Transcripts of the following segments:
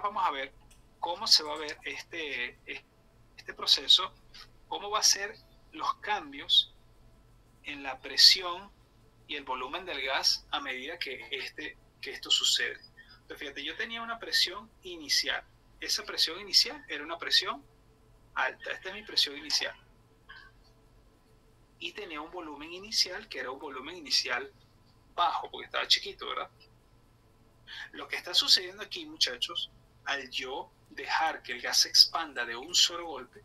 vamos a ver cómo se va a ver este proceso, cómo va a ser los cambios en la presión y el volumen del gas a medida que esto sucede. Entonces, fíjate, yo tenía una presión inicial. Esa presión inicial era una presión alta. Esta es mi presión inicial. Y tenía un volumen inicial que era un volumen inicial bajo, porque estaba chiquito, ¿verdad? Lo que está sucediendo aquí, muchachos, al yo dejar que el gas se expanda de un solo golpe,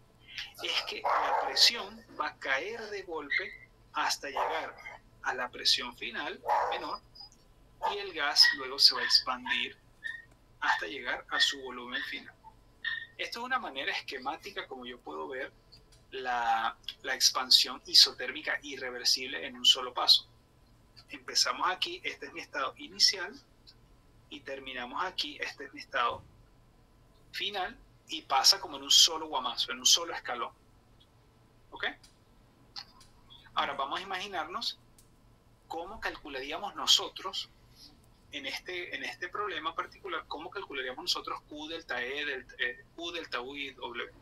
es que la presión va a caer de golpe hasta llegar a la presión final menor, y el gas luego se va a expandir hasta llegar a su volumen final. Esto es una manera esquemática como yo puedo ver la expansión isotérmica irreversible en un solo paso. Empezamos aquí, este es mi estado inicial, y terminamos aquí, este es mi estado final, y pasa como en un solo guamazo, en un solo escalón. ¿Ok? Ahora vamos a imaginarnos cómo calcularíamos nosotros en este problema particular, cómo calcularíamos nosotros Q delta E, Q delta U y W.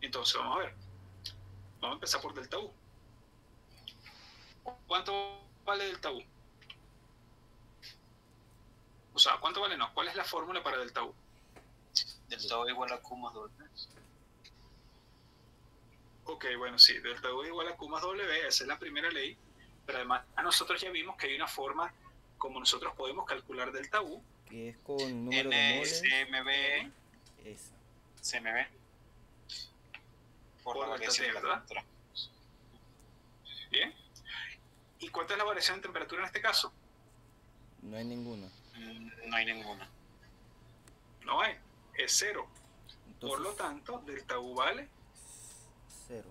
Entonces vamos a ver. Vamos a empezar por delta U. ¿Cuánto vale delta U? O sea, ¿cuánto vale no? ¿Cuál es la fórmula para delta U? Delta U igual a Q más W. Ok, bueno, sí, delta U igual a Q más W, esa es la primera ley, pero además nosotros ya vimos que hay una forma como nosotros podemos calcular delta U, que es con número de moles. CMB. Esa. CMB. Por la variación de la temperatura. Bien. ¿Y cuánta es la variación de temperatura en este caso? No hay ninguna. No hay ninguna. No hay, es cero. Entonces, por lo tanto, delta U vale 0.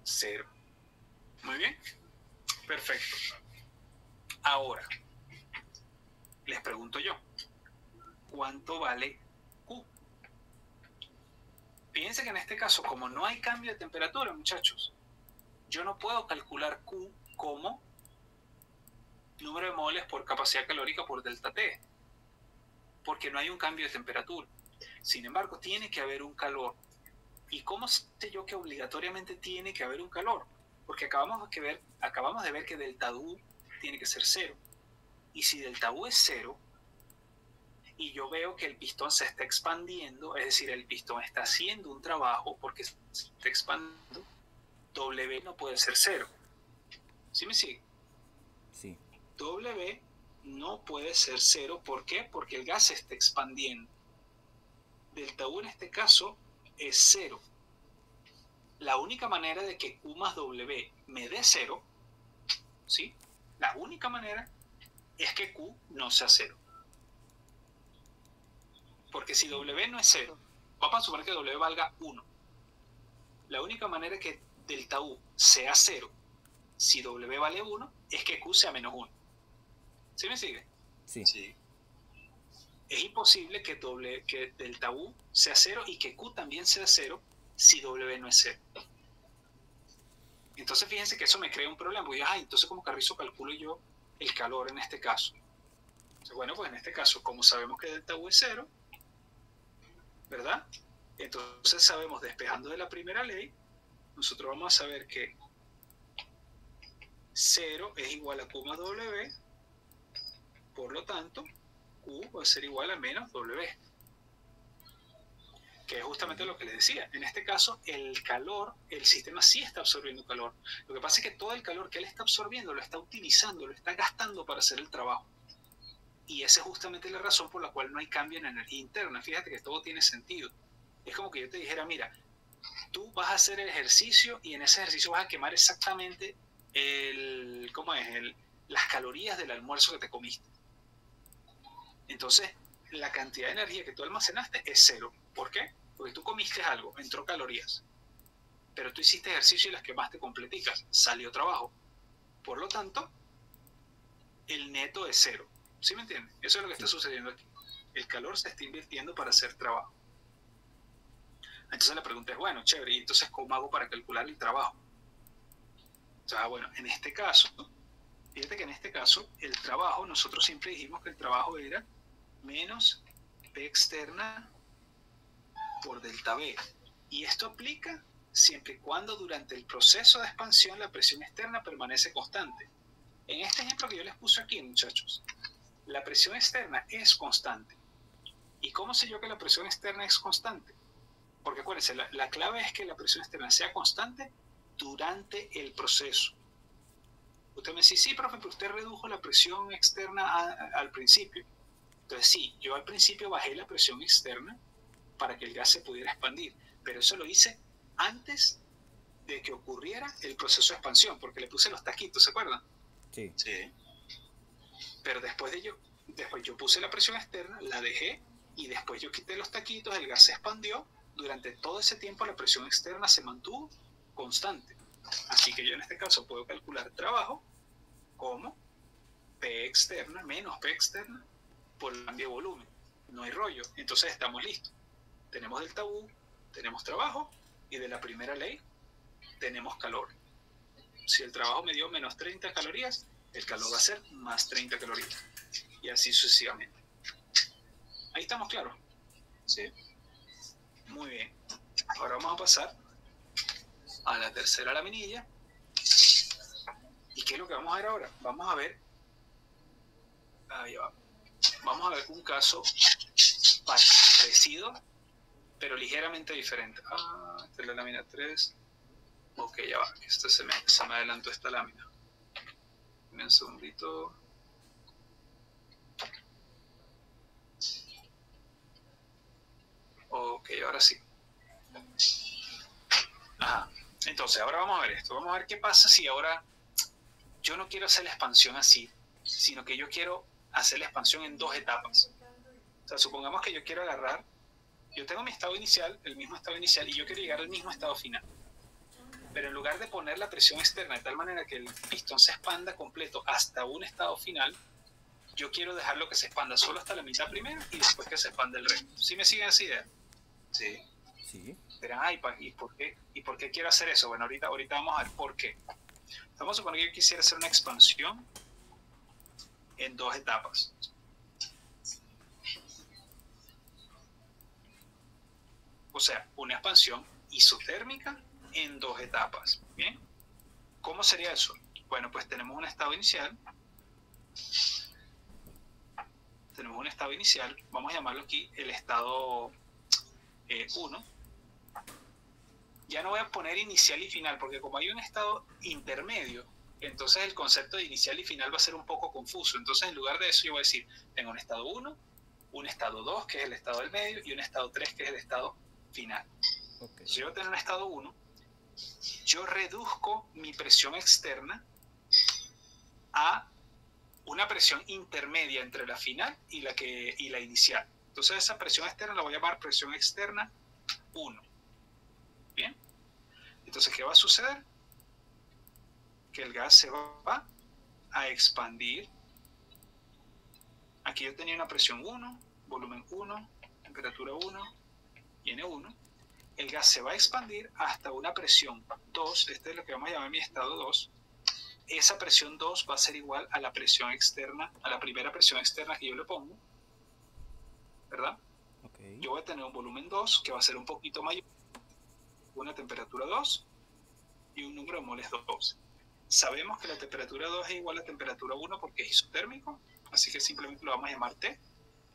0. Muy bien. Perfecto. Ahora, les pregunto yo, ¿cuánto vale Q? Fíjense que en este caso, como no hay cambio de temperatura, muchachos, yo no puedo calcular Q como número de moles por capacidad calórica por delta T, porque no hay un cambio de temperatura. Sin embargo, tiene que haber un calor. ¿Y cómo sé yo que obligatoriamente tiene que haber un calor? Porque acabamos de ver que delta U tiene que ser 0. Y si delta U es 0, y yo veo que el pistón se está expandiendo, es decir, el pistón está haciendo un trabajo porque se está expandiendo, W no puede ser 0. ¿Sí me sigue? Sí. W no puede ser 0. ¿Por qué? Porque el gas se está expandiendo. Delta U en este caso es 0. La única manera de que Q más W me dé 0, ¿sí? La única manera es que Q no sea 0. Porque si W no es 0, vamos a suponer que W valga 1. La única manera que delta U sea 0, si W vale 1, es que Q sea menos 1. ¿Sí me sigue? Sí. Sí. Es imposible que delta U sea 0 y que Q también sea 0 si W no es 0. Entonces fíjense que eso me crea un problema, porque entonces como Carrizo calculo yo el calor en este caso. Entonces, bueno, pues en este caso, como sabemos que delta U es 0, ¿verdad? Entonces sabemos, despejando de la primera ley, nosotros vamos a saber que 0 es igual a Q más W, por lo tanto, Q va a ser igual a menos W. Que es justamente lo que les decía. En este caso, el calor, el sistema sí está absorbiendo calor. Lo que pasa es que todo el calor que él está absorbiendo lo está utilizando, lo está gastando para hacer el trabajo. Y esa es justamente la razón por la cual no hay cambio en la energía interna. Fíjate que todo tiene sentido. Es como que yo te dijera, mira, tú vas a hacer el ejercicio y en ese ejercicio vas a quemar exactamente las calorías del almuerzo que te comiste. Entonces, la cantidad de energía que tú almacenaste es 0. ¿Por qué? Porque tú comiste algo, entró calorías, pero tú hiciste ejercicio y las quemaste completicas, salió trabajo. Por lo tanto, el neto es 0. ¿Sí me entiendes? Eso es lo que está sucediendo aquí. El calor se está invirtiendo para hacer trabajo. Entonces la pregunta es, bueno, chévere, ¿y entonces cómo hago para calcular el trabajo? O sea, bueno, en este caso, fíjate que en este caso, el trabajo, nosotros siempre dijimos que el trabajo era menos P externa por delta B. Y esto aplica siempre y cuando durante el proceso de expansión la presión externa permanece constante. En este ejemplo que yo les puse aquí, muchachos, la presión externa es constante. ¿Y cómo sé yo que la presión externa es constante? Porque acuérdense, la clave es que la presión externa sea constante durante el proceso. Usted me dice, sí, profe, pero usted redujo la presión externa al principio. Entonces sí, yo al principio bajé la presión externa para que el gas se pudiera expandir, pero eso lo hice antes de que ocurriera el proceso de expansión, porque le puse los taquitos, ¿se acuerdan? Sí. Sí. Pero después yo puse la presión externa, la dejé, y después yo quité los taquitos, el gas se expandió. Durante todo ese tiempo la presión externa se mantuvo constante. Así que yo en este caso puedo calcular trabajo como P externa menos P externa por el cambio de volumen. No hay rollo. Entonces estamos listos. Tenemos delta U, tenemos trabajo, y de la primera ley tenemos calor. Si el trabajo me dio menos 30 calorías, el calor va a ser más 30 calorías. Y así sucesivamente. Ahí estamos claros. Sí. Muy bien. Ahora vamos a pasar a la tercera laminilla. ¿Y qué es lo que vamos a ver ahora? Vamos a ver... Ahí va. Vamos a ver un caso parecido, pero ligeramente diferente. Esta es la lámina 3. Ok, ya va. Se me adelantó esta lámina. Dame un segundito. Ok, ahora sí. Ajá. Entonces, ahora vamos a ver esto. Vamos a ver qué pasa si ahora yo no quiero hacer la expansión así, sino que yo quiero hacer la expansión en dos etapas. O sea, supongamos que yo quiero agarrar, yo tengo mi estado inicial, el mismo estado inicial, y yo quiero llegar al mismo estado final. Pero en lugar de poner la presión externa de tal manera que el pistón se expanda completo hasta un estado final, yo quiero dejarlo que se expanda solo hasta la mitad primero y después que se expanda el resto. ¿Sí me siguen esa idea? Sí. Sí. Dirán, ay, ¿y por qué quiero hacer eso? Bueno, ahorita vamos a ver por qué. Vamos a suponer que yo quisiera hacer una expansión en dos etapas. O sea, una expansión isotérmica en dos etapas. ¿Bien? ¿Cómo sería eso? Bueno, pues tenemos un estado inicial. Tenemos un estado inicial. Vamos a llamarlo aquí el estado 1. Ya no voy a poner inicial y final, porque como hay un estado intermedio, entonces el concepto de inicial y final va a ser un poco confuso. Entonces, en lugar de eso, yo voy a decir, tengo un estado 1, un estado 2, que es el estado del medio, y un estado 3, que es el estado final. Okay. Si yo tengo un estado 1, yo reduzco mi presión externa a una presión intermedia entre la final y la inicial. Entonces, esa presión externa la voy a llamar presión externa 1. ¿Bien? Entonces, ¿qué va a suceder? Que el gas se va a expandir. Aquí yo tenía una presión 1, volumen 1, temperatura 1 y N1. El gas se va a expandir hasta una presión 2, este es lo que vamos a llamar mi estado 2. Esa presión 2 va a ser igual a la presión externa, a la primera presión externa que yo le pongo, ¿verdad? Okay. Yo voy a tener un volumen 2 que va a ser un poquito mayor, una temperatura 2 y un número de moles 2. Sabemos que la temperatura 2 es igual a la temperatura 1 porque es isotérmico, así que simplemente lo vamos a llamar T.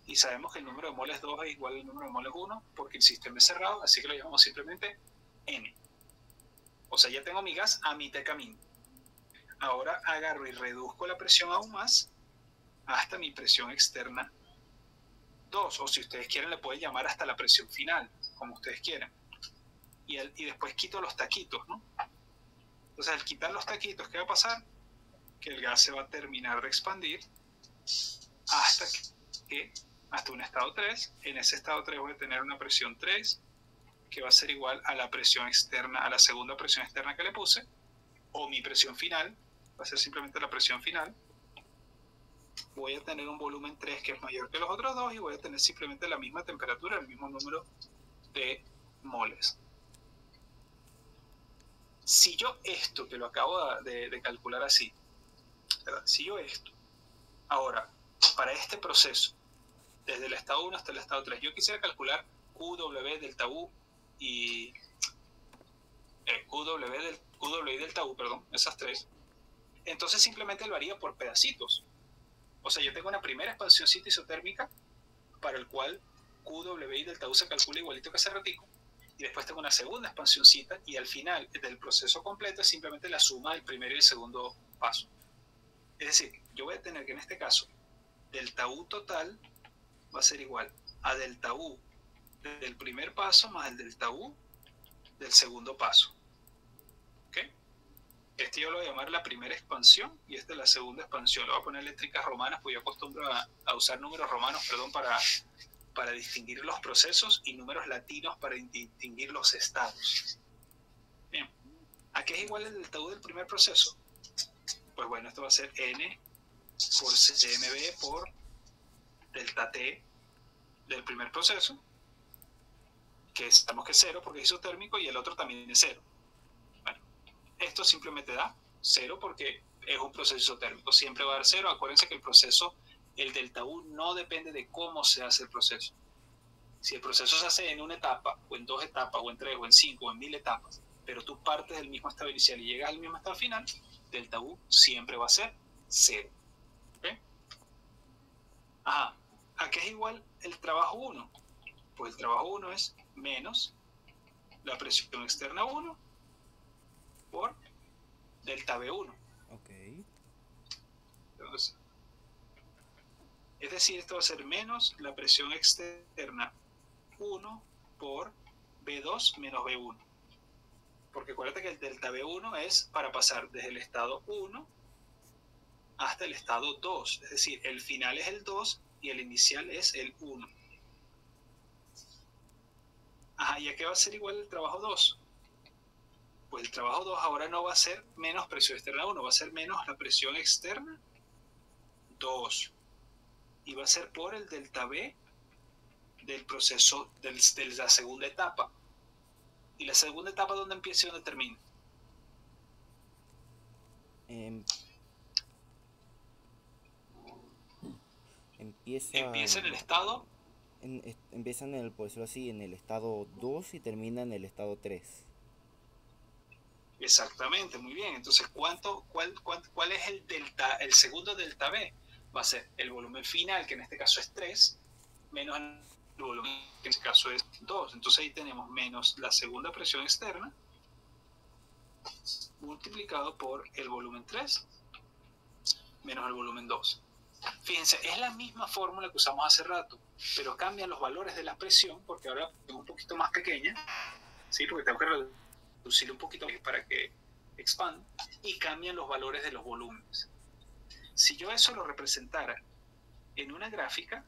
Y sabemos que el número de moles 2 es igual al número de moles 1 porque el sistema es cerrado, así que lo llamamos simplemente N. O sea, ya tengo mi gas a mitad camino. Ahora agarro y reduzco la presión aún más hasta mi presión externa 2, o si ustedes quieren le pueden llamar hasta la presión final, como ustedes quieran. Y después quito los taquitos, ¿no? Entonces, al quitar los taquitos, ¿qué va a pasar? Que el gas se va a terminar de expandir hasta un estado 3. En ese estado 3 voy a tener una presión 3, que va a ser igual a la presión externa, a la segunda presión externa que le puse, o mi presión final, va a ser simplemente la presión final. Voy a tener un volumen 3 que es mayor que los otros dos y voy a tener simplemente la misma temperatura, el mismo número de moles. Si yo esto, que lo acabo de calcular así, ¿verdad? Si yo esto, ahora, para este proceso, desde el estado 1 hasta el estado 3. Yo quisiera calcular QW delta U y QW y delta U, perdón, esas tres. Entonces simplemente lo haría por pedacitos. O sea, yo tengo una primera expansióncita isotérmica para el cual QW y delta U se calcula igualito que hace ratico. Y después tengo una segunda expansióncita y al final del proceso completo es simplemente la suma del primero y el segundo paso. Es decir, yo voy a tener que en este caso delta U total va a ser igual a delta U del primer paso más el delta U del segundo paso. ¿Ok? Este yo lo voy a llamar la primera expansión y esta es la segunda expansión. Le voy a poner eléctricas romanas, pues yo acostumbro a usar números romanos, perdón, para distinguir los procesos y números latinos para distinguir los estados. Bien, ¿a qué es igual el delta U del primer proceso? Pues bueno, esto va a ser N por CMB por delta T del primer proceso, que sabemos que es 0 porque es isotérmico y el otro también es 0. Bueno, esto simplemente da 0 porque es un proceso isotérmico, siempre va a dar 0. Acuérdense que el proceso, el delta U no depende de cómo se hace el proceso. Si el proceso se hace en una etapa, o en 2 etapas, o en 3, o en 5, o en 1000 etapas, pero tú partes del mismo estado inicial y llegas al mismo estado final, delta U siempre va a ser 0. ¿Okay? Ajá. ¿A qué es igual el trabajo 1? Pues el trabajo 1 es menos la presión externa 1 por delta B1. Ok. Entonces, es decir, esto va a ser menos la presión externa 1 por B2 menos B1. Porque acuérdate que el delta B1 es para pasar desde el estado 1 hasta el estado 2. Es decir, el final es el 2 y el inicial es el 1. Ajá, ¿y a qué va a ser igual el trabajo 2? Pues el trabajo 2 ahora no va a ser menos presión externa 1, va a ser menos la presión externa 2. Y va a ser por el delta B del proceso de la segunda etapa. ¿Y la segunda etapa dónde empieza y dónde termina? Empieza en el estado... Empieza en el, por decirlo así, en el estado 2 y termina en el estado 3. Exactamente, muy bien. Entonces, ¿cuál es el segundo delta B? Va a ser el volumen final, que en este caso es 3, menos el volumen, que en este caso es 2. Entonces ahí tenemos menos la segunda presión externa multiplicado por el volumen 3 menos el volumen 2. Fíjense, es la misma fórmula que usamos hace rato, pero cambian los valores de la presión porque ahora es un poquito más pequeña, ¿sí? Porque tengo que reducir un poquito para que expanda, y cambian los valores de los volúmenes. Si yo eso lo representara en una gráfica,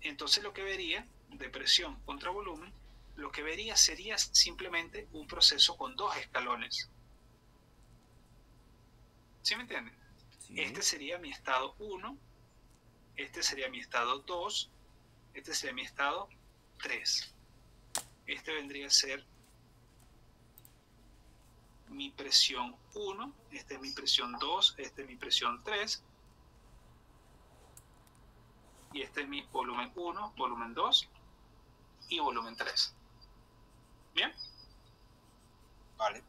entonces lo que vería de presión contra volumen, lo que vería sería simplemente un proceso con 2 escalones. ¿Sí me entienden? Sí. Este sería mi estado 1, este sería mi estado 2, este sería mi estado 3. Este vendría a ser mi presión 1, esta es mi presión 2, esta es mi presión 3, y este es mi volumen 1, volumen 2 y volumen 3. ¿Bien? Vale.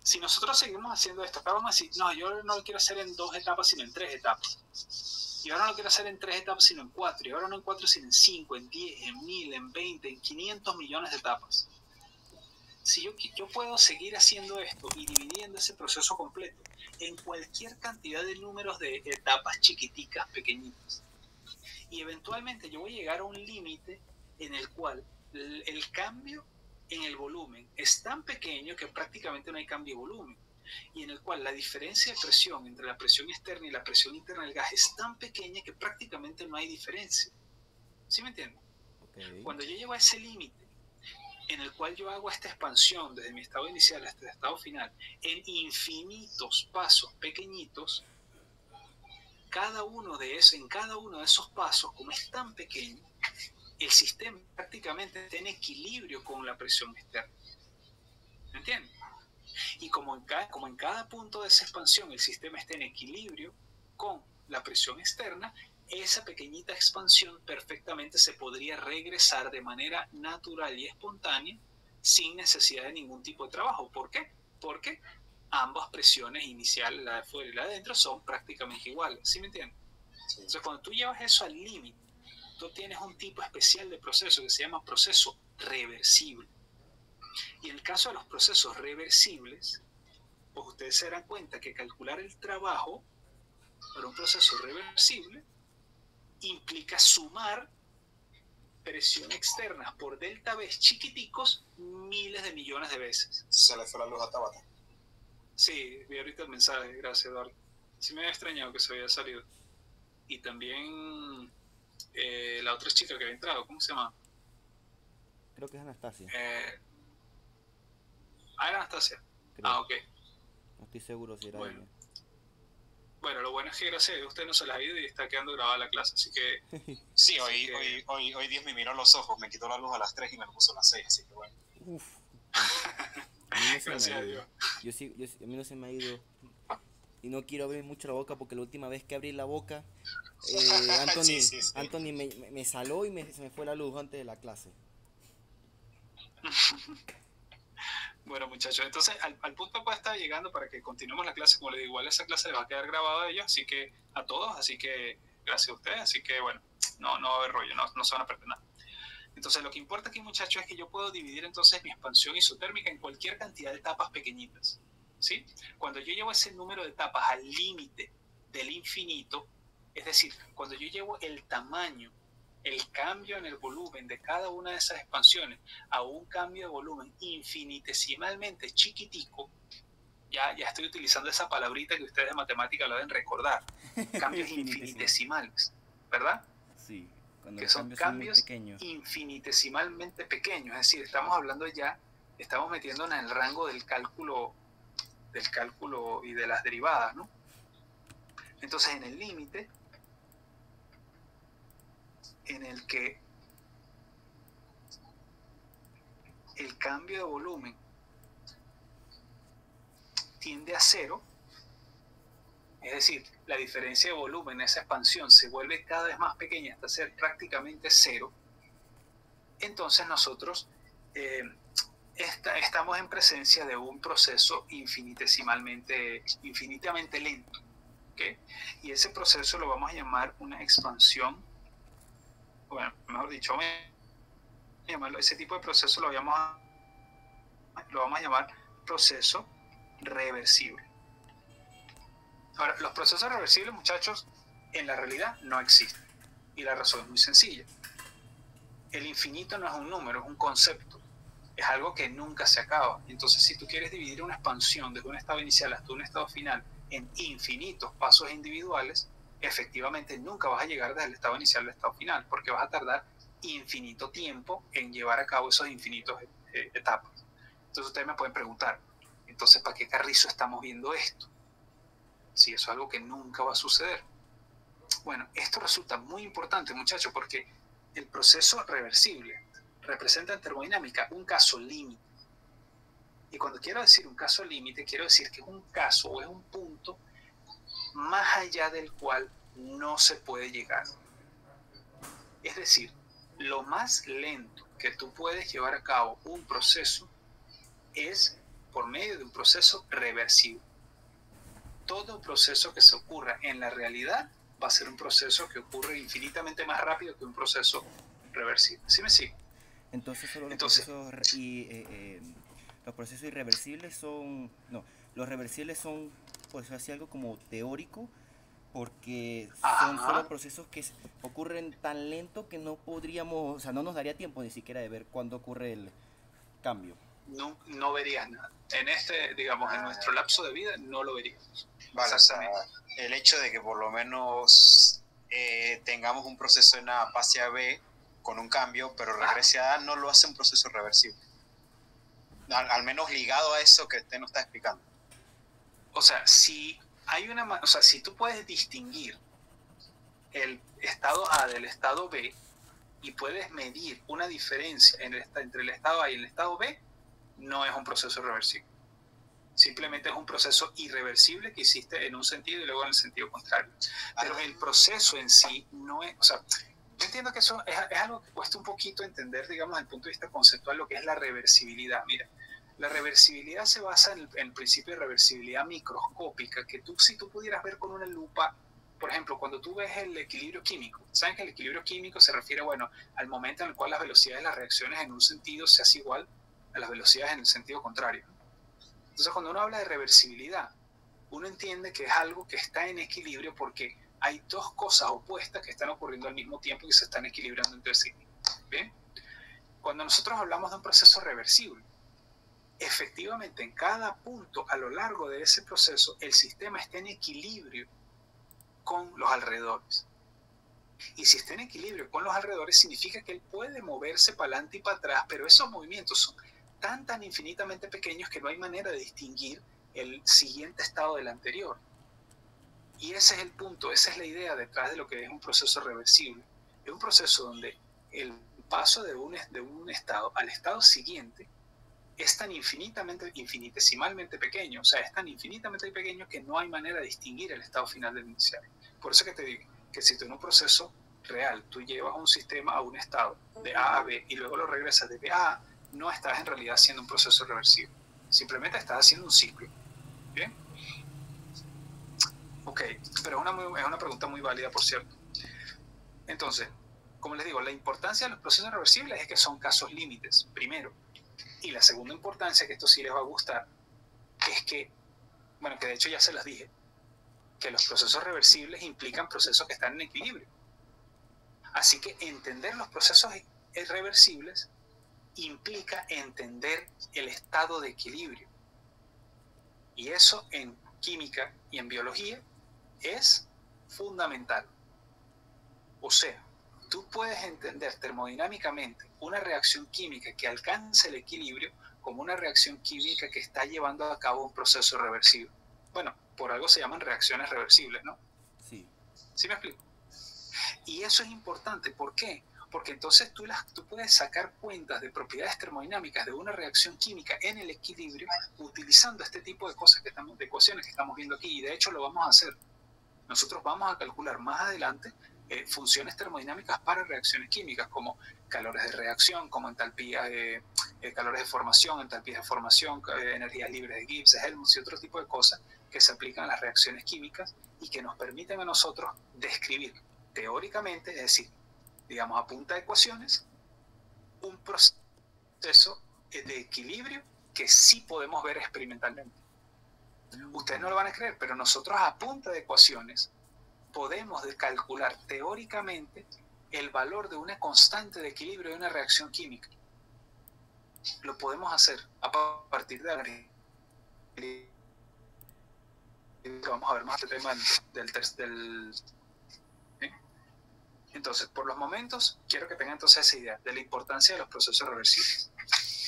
Si nosotros seguimos haciendo esto, acá vamos a decir, no, yo no lo quiero hacer en 2 etapas, sino en 3 etapas. Y ahora no lo quiero hacer en 3 etapas, sino en 4. Y ahora no en 4, sino en 5, en 10, en 1000, en 20, en 500 millones de etapas. Si yo puedo seguir haciendo esto y dividiendo ese proceso completo en cualquier cantidad de números de etapas chiquiticas, pequeñitas. Y eventualmente yo voy a llegar a un límite en el cual el cambio en el volumen es tan pequeño que prácticamente no hay cambio de volumen, y en el cual la diferencia de presión entre la presión externa y la presión interna del gas es tan pequeña que prácticamente no hay diferencia. ¿Sí me entienden? Okay. Cuando yo llego a ese límite en el cual yo hago esta expansión desde mi estado inicial hasta el estado final en infinitos pasos pequeñitos, en cada uno de esos pasos, como es tan pequeño, el sistema prácticamente está en equilibrio con la presión externa. ¿Me entienden? Y como en cada punto de esa expansión el sistema está en equilibrio con la presión externa, esa pequeñita expansión perfectamente se podría regresar de manera natural y espontánea sin necesidad de ningún tipo de trabajo. ¿Por qué? Porque ambas presiones iniciales, la de fuera y la de adentro, son prácticamente iguales. ¿Sí me entiendes? Sí. Entonces, cuando tú llevas eso al límite, tú tienes un tipo especial de proceso que se llama proceso reversible. Y en el caso de los procesos reversibles, pues ustedes se darán cuenta que calcular el trabajo para un proceso reversible implica sumar presión externa por delta V chiquiticos miles de millones de veces. Se le fue la luz a Tabata. Sí, vi ahorita el mensaje, gracias Eduardo. Sí me había extrañado que se había salido. Y también la otra chica que había entrado, ¿cómo se llama? Creo que es Anastasia. Era Anastasia. Creo. Ah, ok. No estoy seguro si era Bueno. ella. Bueno, lo bueno es que gracias a Dios usted no se las ha ido y está quedando grabada la clase, así que... Sí, hoy Dios me miró los ojos, me quitó la luz a las 3 y me lo puso a las 6, así que bueno. Uf. A mí no se Gracias me a ha ido. Dios. A mí no se me ha ido. Y no quiero abrir mucho la boca porque la última vez que abrí la boca, Anthony, Sí. Anthony me saló y se me fue la luz antes de la clase. Bueno, muchachos, entonces al punto pues está llegando para que continuemos la clase. Como les digo, igual esa clase les va a quedar grabada a ellos, así que a todos, así que gracias a ustedes, así que bueno, no va a haber rollo, no se van a perder nada. Entonces lo que importa aquí, muchachos, es que yo puedo dividir entonces mi expansión isotérmica en cualquier cantidad de etapas pequeñitas, ¿sí? Cuando yo llevo ese número de etapas al límite del infinito, es decir, cuando yo llevo el tamaño, el cambio en el volumen de cada una de esas expansiones a un cambio de volumen infinitesimalmente chiquitico, ya estoy utilizando esa palabrita que ustedes de matemática lo deben recordar, cambios infinitesimales, ¿verdad? Sí, cuando Que los son cambios cambios son muy pequeños. infinitesimalmente pequeños, es decir, estamos hablando ya, estamos metiéndonos en el rango del cálculo y de las derivadas, ¿no? Entonces, en el límite en el que el cambio de volumen tiende a cero, es decir, la diferencia de volumen, esa expansión se vuelve cada vez más pequeña hasta ser prácticamente cero, entonces nosotros estamos en presencia de un proceso infinitamente lento, ¿okay? Y ese proceso lo vamos a llamar una expansión, bueno, mejor dicho, ese tipo de proceso lo vamos a llamar proceso reversible. Ahora, los procesos reversibles, muchachos, en la realidad no existen. Y la razón es muy sencilla. El infinito no es un número, es un concepto. Es algo que nunca se acaba. Entonces, si tú quieres dividir una expansión desde un estado inicial hasta un estado final en infinitos pasos individuales, efectivamente nunca vas a llegar desde el estado inicial al estado final, porque vas a tardar infinito tiempo en llevar a cabo esos infinitos etapas. Entonces ustedes me pueden preguntar, entonces ¿para qué carrizo estamos viendo esto? Si eso es algo que nunca va a suceder. Bueno, esto resulta muy importante, muchachos, porque el proceso reversible representa en termodinámica un caso límite. Y cuando quiero decir un caso límite, quiero decir que es un caso o es un punto más allá del cual no se puede llegar. Es decir, lo más lento que tú puedes llevar a cabo un proceso es por medio de un proceso reversible. Todo proceso que se ocurra en la realidad va a ser un proceso que ocurre infinitamente más rápido que un proceso reversible. ¿Sí me sigue? Entonces solo los procesos irreversibles son... No, los reversibles son, pues así algo como teórico, porque son solo procesos que ocurren tan lento que no podríamos, o sea, no nos daría tiempo ni siquiera de ver cuándo ocurre el cambio. No verías nada. En en nuestro lapso de vida no lo veríamos. Vale, o sea, el hecho de que por lo menos tengamos un proceso en A pase a B con un cambio, pero regrese a A, no lo hace un proceso reversible. Al menos ligado a eso que usted nos está explicando. O sea, si tú puedes distinguir el estado A del estado B y puedes medir una diferencia entre el estado A y el estado B, no es un proceso reversible. Simplemente es un proceso irreversible que hiciste en un sentido y luego en el sentido contrario. Pero el proceso en sí no es, o sea, yo entiendo que eso es algo que cuesta un poquito entender, digamos, desde el punto de vista conceptual, lo que es la reversibilidad. Mira, la reversibilidad se basa en el principio de reversibilidad microscópica, que si tú pudieras ver con una lupa, por ejemplo, cuando tú ves el equilibrio químico, ¿saben que el equilibrio químico se refiere, bueno, al momento en el cual las velocidades de las reacciones en un sentido se hace igual a las velocidades en el sentido contrario? Entonces, cuando uno habla de reversibilidad, uno entiende que es algo que está en equilibrio porque hay dos cosas opuestas que están ocurriendo al mismo tiempo y se están equilibrando entre sí. ¿Bien? Cuando nosotros hablamos de un proceso reversible, efectivamente en cada punto a lo largo de ese proceso el sistema está en equilibrio con los alrededores. Y si está en equilibrio con los alrededores significa que él puede moverse para adelante y para atrás, pero esos movimientos son tan infinitamente pequeños que no hay manera de distinguir el siguiente estado del anterior. Y ese es el punto, esa es la idea detrás de lo que es un proceso reversible. Es un proceso donde el paso de un estado al estado siguiente es tan infinitesimalmente pequeño, o sea, es tan infinitamente pequeño que no hay manera de distinguir el estado final del inicial. Por eso que te digo que si tú en un proceso real, tú llevas un sistema a un estado de A a B y luego lo regresas de B a A, no estás en realidad haciendo un proceso reversible. Simplemente estás haciendo un ciclo. ¿Bien? Ok, pero es una pregunta muy válida, por cierto. Entonces, como les digo, la importancia de los procesos reversibles es que son casos límites, primero. Y la segunda importancia, que esto sí les va a gustar, es que, bueno, que de hecho ya se las dije, que los procesos reversibles implican procesos que están en equilibrio. Así que entender los procesos reversibles implica entender el estado de equilibrio. Y eso en química y en biología es fundamental. O sea, tú puedes entender termodinámicamente una reacción química que alcance el equilibrio como una reacción química que está llevando a cabo un proceso reversible. Bueno, por algo se llaman reacciones reversibles, ¿no? Sí. ¿Sí me explico? Y eso es importante. ¿Por qué? Porque entonces tú puedes sacar cuentas de propiedades termodinámicas de una reacción química en el equilibrio utilizando este tipo de cosas de ecuaciones que estamos viendo aquí. Y de hecho lo vamos a hacer. Nosotros vamos a calcular más adelante funciones termodinámicas para reacciones químicas, como calores de reacción, como entalpías, calores de formación, entalpías de formación, energías libres de Gibbs, Helmholtz y otro tipo de cosas que se aplican a las reacciones químicas y que nos permiten a nosotros describir teóricamente, es decir, digamos a punta de ecuaciones, un proceso de equilibrio que sí podemos ver experimentalmente. Ustedes no lo van a creer, pero nosotros a punta de ecuaciones podemos calcular teóricamente el valor de una constante de equilibrio de una reacción química. Lo podemos hacer a partir de la... Vamos a ver más el tema del ¿eh? Entonces, por los momentos, quiero que tengan entonces esa idea de la importancia de los procesos reversibles.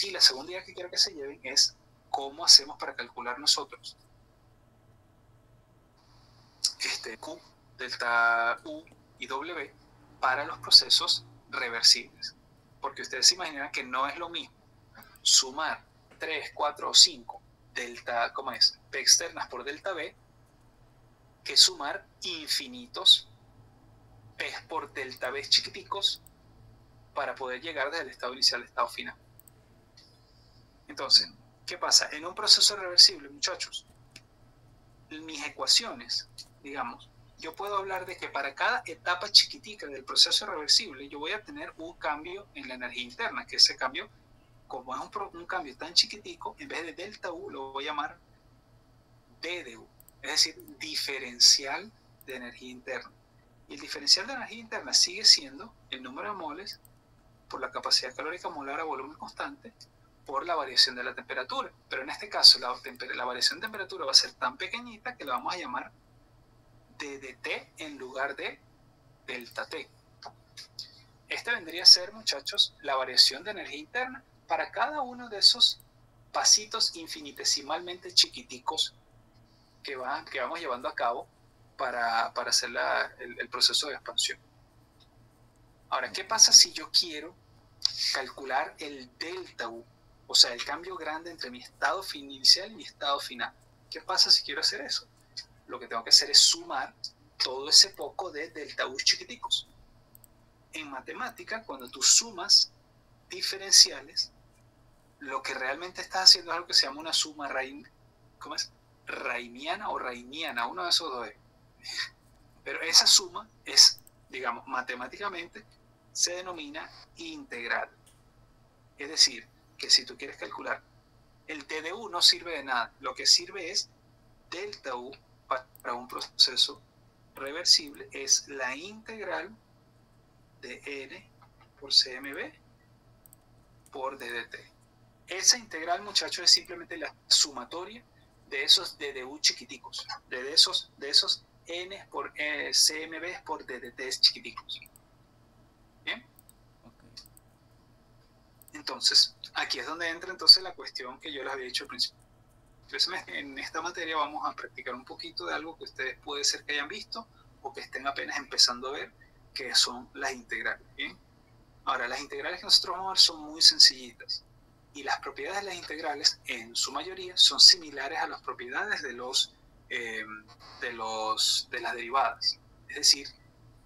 Y la segunda idea que quiero que se lleven es cómo hacemos para calcular nosotros Q, delta U y W para los procesos reversibles. Porque ustedes se imaginan que no es lo mismo sumar 3, 4 o 5 delta, ¿cómo es? P externas por delta B que sumar infinitos P por delta B chiquiticos para poder llegar desde el estado inicial al estado final. Entonces, ¿qué pasa? En un proceso reversible, muchachos, mis ecuaciones, digamos, yo puedo hablar de que para cada etapa chiquitica del proceso reversible yo voy a tener un cambio en la energía interna, que ese cambio, como es un cambio tan chiquitico, en vez de delta U lo voy a llamar D de U, es decir, diferencial de energía interna. Y el diferencial de energía interna sigue siendo el número de moles por la capacidad calórica molar a volumen constante por la variación de la temperatura. Pero en este caso la variación de temperatura va a ser tan pequeñita que la vamos a llamar DDT en lugar de delta T. Esta vendría a ser, muchachos, la variación de energía interna para cada uno de esos pasitos infinitesimalmente chiquiticos que vamos llevando a cabo para hacer el proceso de expansión. Ahora, ¿qué pasa si yo quiero calcular el delta U O sea, el cambio grande entre mi estado inicial y mi estado final. ¿Qué pasa si quiero hacer eso? Lo que tengo que hacer es sumar todo ese poco de delta U chiquiticos. En matemática, cuando tú sumas diferenciales, lo que realmente estás haciendo es algo que se llama una suma raimiana o rainiana, uno de esos dos. Pero esa suma es, digamos, matemáticamente se denomina integral. Es decir, que si tú quieres calcular, el t de u no sirve de nada. Lo que sirve es delta u para un proceso reversible, es la integral de n por cmb por ddt. Esa integral, muchachos, es simplemente la sumatoria de esos ddu chiquiticos, de esos n por cmb por ddt chiquiticos. ¿Bien? Okay. Entonces, aquí es donde entra entonces la cuestión que yo les había dicho al principio. En esta materia vamos a practicar un poquito de algo que ustedes puede ser que hayan visto o que estén apenas empezando a ver, que son las integrales. ¿Bien? Ahora, las integrales que nosotros vamos a ver son muy sencillitas. Y las propiedades de las integrales, en su mayoría, son similares a las propiedades de las derivadas. Es decir,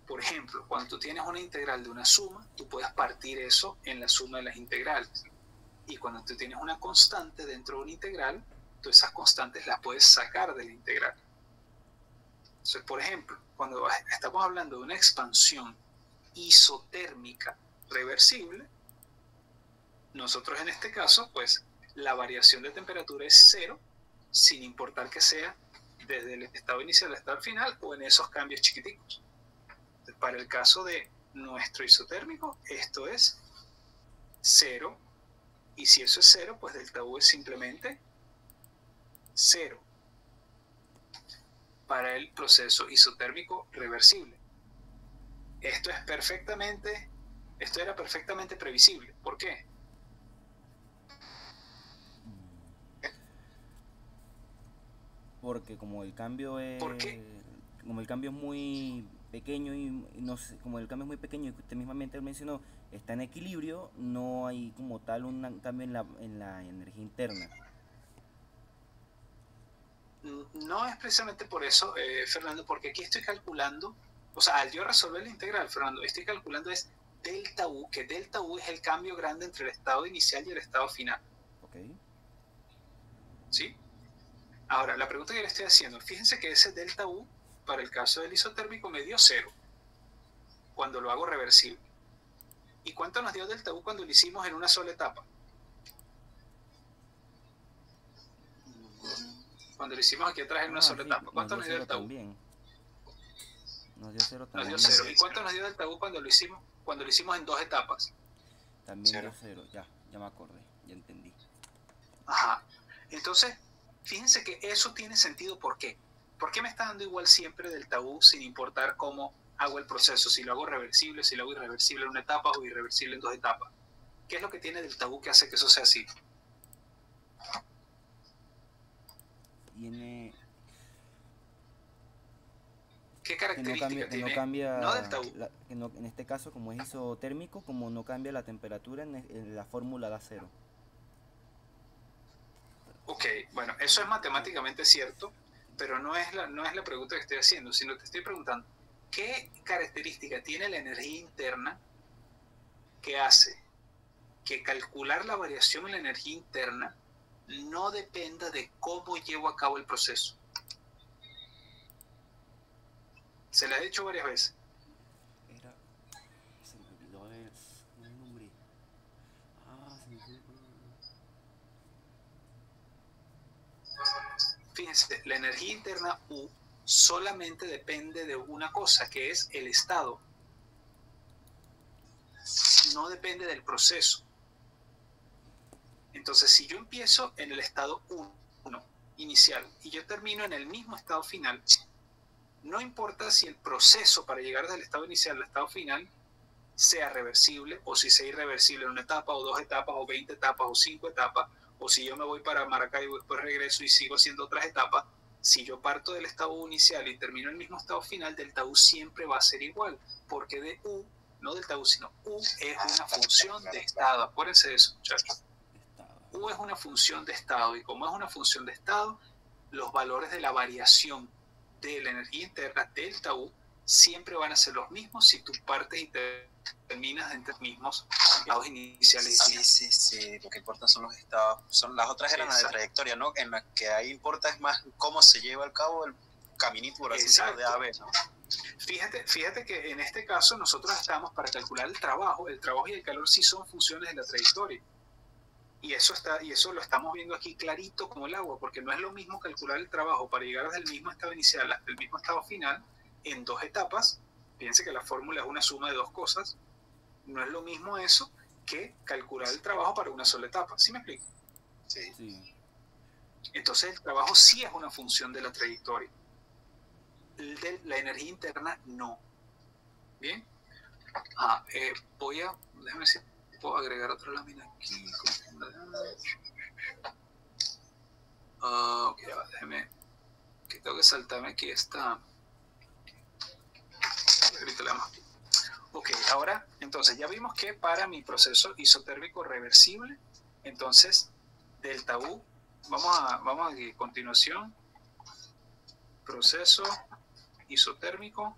por ejemplo, cuando tú tienes una integral de una suma, tú puedes partir eso en la suma de las integrales. Y cuando tú tienes una constante dentro de una integral, tú esas constantes las puedes sacar de la integral. Entonces, por ejemplo, cuando estamos hablando de una expansión isotérmica reversible, nosotros en este caso, pues, la variación de temperatura es cero, sin importar que sea desde el estado inicial al estado final o en esos cambios chiquiticos. Entonces, para el caso de nuestro isotérmico, esto es cero, y si eso es cero, pues delta U es simplemente cero para el proceso isotérmico reversible. Esto era perfectamente previsible. ¿Por qué? Porque como el cambio es, ¿Por qué? como el cambio es muy pequeño y no sé, como el cambio es muy pequeño y usted mismamente mencionó, está en equilibrio, no hay como tal un cambio en la energía interna. No es precisamente por eso, Fernando, porque aquí estoy calculando, o sea, al yo resolver la integral, Fernando, estoy calculando es delta U, que delta U es el cambio grande entre el estado inicial y el estado final. Ok. ¿Sí? Ahora, la pregunta que le estoy haciendo, fíjense que ese delta U, para el caso del isotérmico, me dio 0 cuando lo hago reversible. ¿Y cuánto nos dio delta U cuando lo hicimos en una sola etapa? Cuando lo hicimos aquí atrás en una sola etapa. ¿Cuánto nos dio delta U? También. Nos dio 0 también. Nos dio 0. ¿Y cuánto nos dio delta U cuando lo hicimos en 2 etapas? También dio 0. Ya me acordé, ya entendí. Ajá. Entonces, fíjense que eso tiene sentido. ¿Por qué? ¿Por qué me está dando igual siempre delta U sin importar cómo hago el proceso? Si lo hago reversible, si lo hago irreversible en una etapa o irreversible en 2 etapas. ¿Qué es lo que tiene delta U que hace que eso sea así? Tiene... ¿Qué característica tiene? No cambia, no delta U. En este caso, como es isotérmico, como no cambia la temperatura, en la fórmula da 0. Ok, bueno, eso es matemáticamente cierto, pero no es la pregunta que estoy haciendo, sino que estoy preguntando, ¿qué característica tiene la energía interna que hace que calcular la variación en la energía interna no dependa de cómo llevo a cabo el proceso? Se la he dicho varias veces. Se me olvidó el nombre. Se me olvidó. Fíjense, la energía interna U solamente depende de una cosa, que es el estado. No depende del proceso. Entonces, si yo empiezo en el estado 1 inicial y yo termino en el mismo estado final, no importa si el proceso para llegar del estado inicial al estado final sea reversible o si sea irreversible en una etapa o 2 etapas o 20 etapas o 5 etapas, o si yo me voy para Maracaibo y después regreso y sigo haciendo otras etapas, si yo parto del estado inicial y termino en el mismo estado final, delta U siempre va a ser igual, porque de U, no delta U, sino U es una función de estado. Acuérdense de eso, muchachos. U es una función de estado, y como es una función de estado, los valores de la variación de la energía interna, delta U, siempre van a ser los mismos si tú partes y terminas entre los mismos estados iniciales. Sí, lo que importa son los estados. Las otras eran las de trayectoria, ¿no? En las que ahí importa es más cómo se lleva a cabo el caminito, por así decirlo, de A a B, ¿no? Fíjate que en este caso nosotros estamos para calcular el trabajo y el calor sí son funciones de la trayectoria. Y eso lo estamos viendo aquí clarito como el agua, porque no es lo mismo calcular el trabajo para llegar desde el mismo estado inicial hasta el mismo estado final en 2 etapas. Fíjense que la fórmula es una suma de 2 cosas. No es lo mismo eso que calcular el trabajo para una sola etapa. ¿Sí me explico? Sí. Entonces el trabajo sí es una función de la trayectoria. De la energía interna no. Bien. Déjame ver si puedo agregar otra lámina aquí. Ok, déjame, que tengo que saltarme aquí esta. Ahorita le damos aquí. Ok, ahora, entonces ya vimos que para mi proceso isotérmico reversible, entonces delta U, vamos a continuación, proceso isotérmico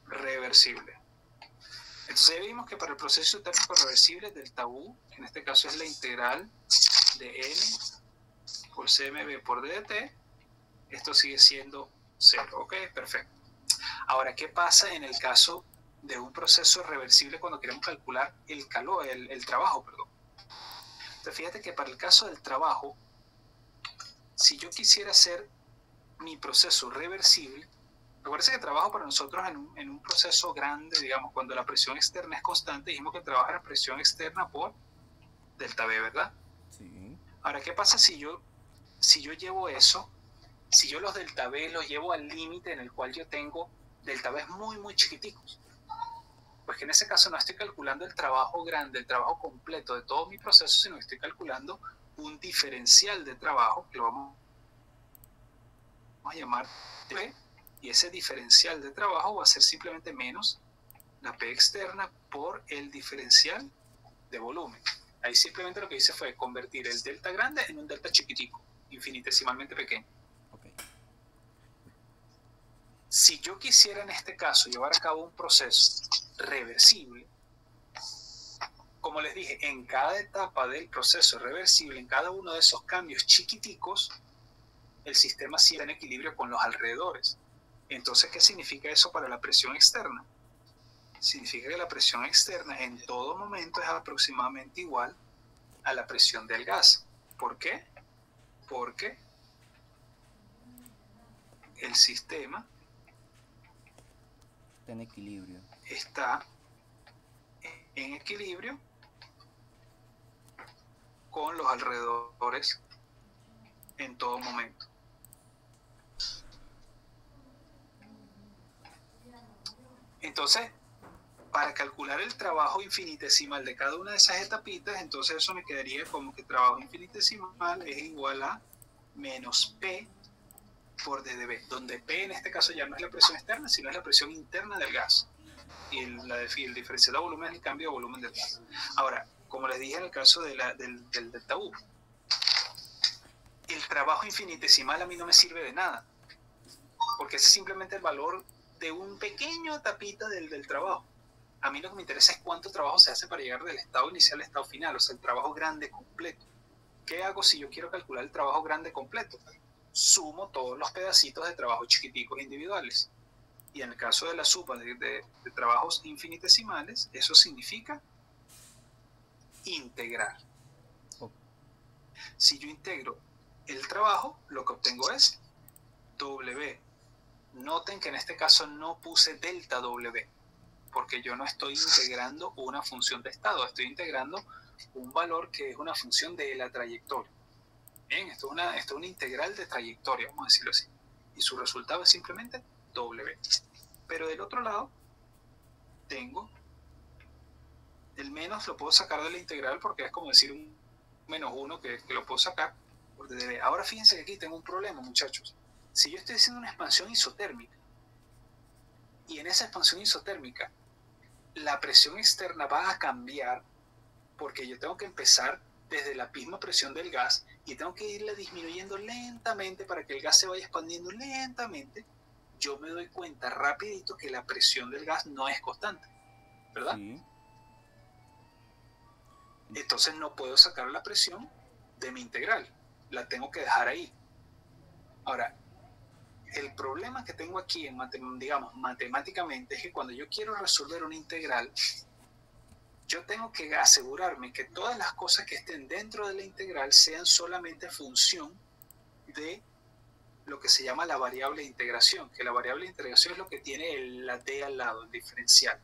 reversible. Entonces ya vimos que para el proceso isotérmico reversible, delta U, en este caso es la integral de N por CMB por DDT, esto sigue siendo 0, ok, perfecto. Ahora, ¿qué pasa en el caso de un proceso reversible cuando queremos calcular el calor, el trabajo, perdón? Entonces, fíjate que para el caso del trabajo, si yo quisiera hacer mi proceso reversible, recuerden que el trabajo para nosotros en un proceso grande, digamos, cuando la presión externa es constante, dijimos que trabaja la presión externa por delta B, ¿verdad? Sí. Ahora, ¿qué pasa si yo llevo eso, si yo los delta B los llevo al límite en el cual yo tengo delta B muy, muy chiquiticos? Pues que en ese caso no estoy calculando el trabajo grande, el trabajo completo de todo mi proceso, sino que estoy calculando un diferencial de trabajo, que lo vamos a llamar P, y ese diferencial de trabajo va a ser simplemente menos la P externa por el diferencial de volumen. Ahí simplemente lo que hice fue convertir el delta grande en un delta chiquitico, infinitesimalmente pequeño. Okay. Si yo quisiera en este caso llevar a cabo un proceso reversible, como les dije, en cada etapa del proceso reversible, en cada uno de esos cambios chiquiticos, el sistema sigue en equilibrio con los alrededores. Entonces, ¿qué significa eso para la presión externa? Significa que la presión externa en todo momento es aproximadamente igual a la presión del gas. ¿Por qué? Porque el sistema está en equilibrio. Está en equilibrio con los alrededores en todo momento. Entonces, para calcular el trabajo infinitesimal de cada una de esas etapitas, entonces eso me quedaría como que trabajo infinitesimal es igual a menos P por dB, donde P en este caso ya no es la presión externa, sino es la presión interna del gas. Y el diferencial de volumen es el cambio de volumen del gas. Ahora, como les dije en el caso del delta U, el trabajo infinitesimal a mí no me sirve de nada, porque ese es simplemente el valor de un pequeño etapita del trabajo. A mí lo que me interesa es cuánto trabajo se hace para llegar del estado inicial al estado final, o sea, el trabajo grande completo. ¿Qué hago si yo quiero calcular el trabajo grande completo? Sumo todos los pedacitos de trabajo chiquiticos individuales. Y en el caso de la suma de trabajos infinitesimales, eso significa integrar. Si yo integro el trabajo, lo que obtengo es W. Noten que en este caso no puse delta W, porque yo no estoy integrando una función de estado, estoy integrando un valor que es una función de la trayectoria. Bien, esto es una integral de trayectoria, vamos a decirlo así. Y su resultado es simplemente W. Pero del otro lado, tengo el menos, lo puedo sacar de la integral porque es como decir un menos 1 que lo puedo sacar por dB. Ahora fíjense que aquí tengo un problema, muchachos. Si yo estoy haciendo una expansión isotérmica, y en esa expansión isotérmica la presión externa va a cambiar, porque yo tengo que empezar desde la misma presión del gas y tengo que irla disminuyendo lentamente para que el gas se vaya expandiendo lentamente. Yo me doy cuenta rapidito que la presión del gas no es constante, ¿verdad? Sí. Entonces no puedo sacar la presión de mi integral, la tengo que dejar ahí. Ahora, el problema que tengo aquí, digamos, matemáticamente, es que cuando yo quiero resolver una integral, yo tengo que asegurarme que todas las cosas que estén dentro de la integral sean solamente función de lo que se llama la variable de integración, que la variable de integración es lo que tiene la d al lado, el diferencial.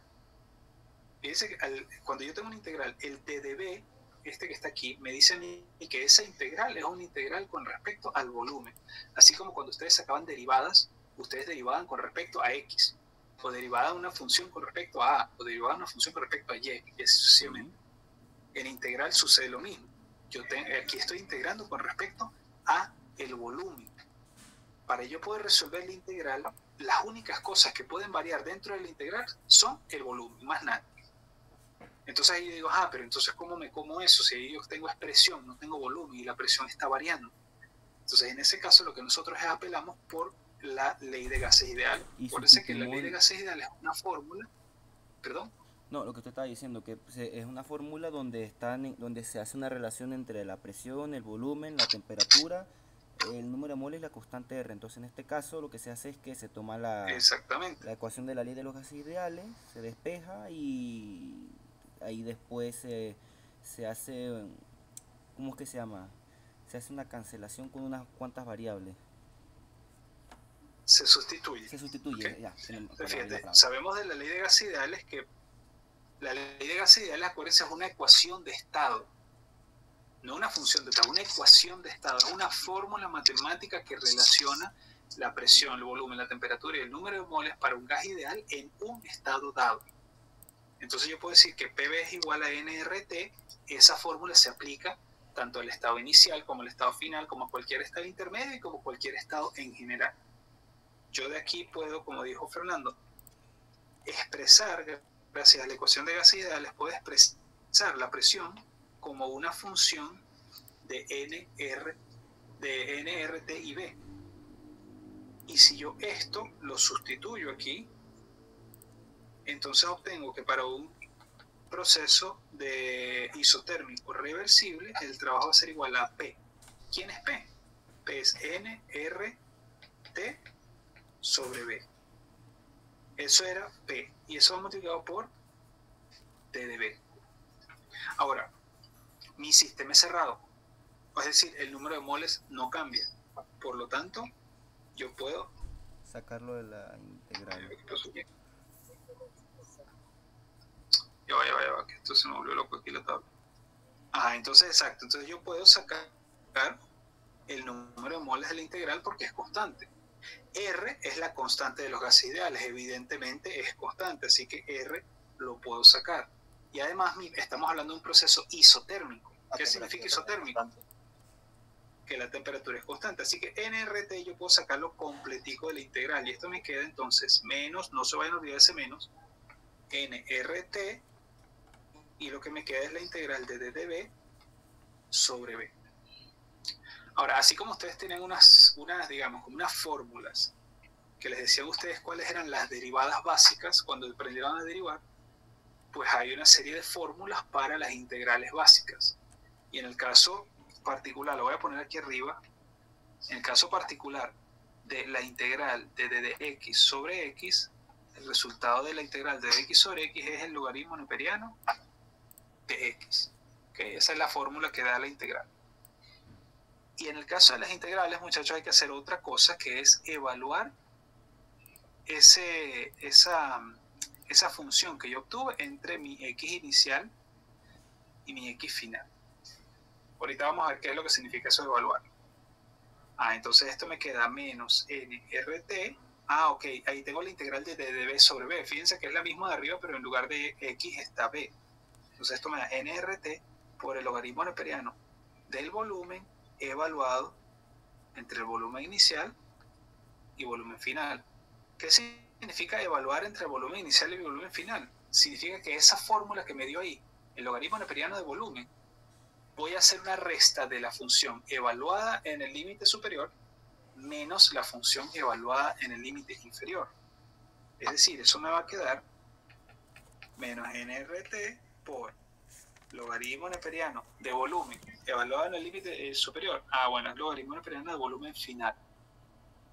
Fíjense que cuando yo tengo una integral, el d de b, este que está aquí, me dice a mí que esa integral es una integral con respecto al volumen. Así como cuando ustedes sacaban derivadas, ustedes derivaban con respecto a x, o derivaban una función con respecto a a, o derivaban una función con respecto a y así sucesivamente. En integral sucede lo mismo. Aquí estoy integrando con respecto a el volumen. Para yo poder resolver la integral, las únicas cosas que pueden variar dentro de la integral son el volumen, más nada. Entonces ahí yo digo, pero entonces ¿cómo me como eso? Si yo tengo expresión, no tengo volumen y la presión está variando. Entonces en ese caso lo que nosotros apelamos por la ley de gases ideales. Por eso que la ley de gases ideales es una fórmula, perdón. No, lo que usted estaba diciendo, que es una fórmula donde se hace una relación entre la presión, el volumen, la temperatura, el número de moles y la constante R. Entonces en este caso lo que se hace es que se toma la ecuación de la ley de los gases ideales, se despeja y ahí después se hace, ¿cómo es que se llama? Se hace una cancelación con unas cuantas variables. Se sustituye. Okay. Ya. Fíjate, sabemos de la ley de gases ideales que la ley de gases ideales, acuérdense, es una ecuación de estado. No una función de estado, una ecuación de estado. Es una fórmula matemática que relaciona la presión, el volumen, la temperatura y el número de moles para un gas ideal en un estado dado. Entonces yo puedo decir que PV es igual a nRT. Esa fórmula se aplica tanto al estado inicial como al estado final, como a cualquier estado intermedio y como cualquier estado en general. Yo de aquí puedo, como dijo Fernando, expresar, gracias a la ecuación de gases ideales, puedo expresar la presión como una función de nRT y B. Y si yo esto lo sustituyo aquí, entonces obtengo que para un proceso de isotérmico reversible, el trabajo va a ser igual a P. ¿Quién es P? P es nRT sobre B. Eso era P. Y eso va multiplicado por T de B. Ahora, mi sistema es cerrado. Es decir, el número de moles no cambia. Por lo tanto, yo puedo sacarlo de la integral. Ya va, que esto se me volvió loco aquí la tabla. Entonces, exacto. Entonces yo puedo sacar el número de moles de la integral porque es constante. R es la constante de los gases ideales. Evidentemente es constante, así que R lo puedo sacar. Y además estamos hablando de un proceso isotérmico. ¿Qué significa isotérmico? Que la temperatura es constante. Así que nRT yo puedo sacarlo completico de la integral. Y esto me queda entonces menos, no se vayan a olvidar ese menos, nRT, y lo que me queda es la integral de d de b sobre b. Ahora, así como ustedes tenían unas digamos, como unas fórmulas que les decían a ustedes cuáles eran las derivadas básicas cuando aprendieron a derivar, pues hay una serie de fórmulas para las integrales básicas. Y en el caso particular, lo voy a poner aquí arriba, en el caso particular de la integral de d de x sobre x, el resultado de la integral de x sobre x es el logaritmo neperiano de x. ¿Okay? Esa es la fórmula que da la integral. Y en el caso de las integrales, muchachos, hay que hacer otra cosa, que es evaluar esa función que yo obtuve entre mi x inicial y mi x final. Ahorita vamos a ver qué es lo que significa eso de evaluar. Entonces esto me queda menos nRT. Ok, ahí tengo la integral de d de b sobre b. Fíjense que es la misma de arriba, pero en lugar de x está b. Entonces esto me da nRT por el logaritmo neperiano del volumen evaluado entre el volumen inicial y volumen final. ¿Qué significa evaluar entre el volumen inicial y el volumen final? Significa que esa fórmula que me dio ahí, el logaritmo neperiano de volumen, voy a hacer una resta de la función evaluada en el límite superior menos la función evaluada en el límite inferior. Es decir, eso me va a quedar menos nRT por logaritmo neperiano de volumen evaluado en el límite superior. Bueno, es logaritmo neperiano de volumen final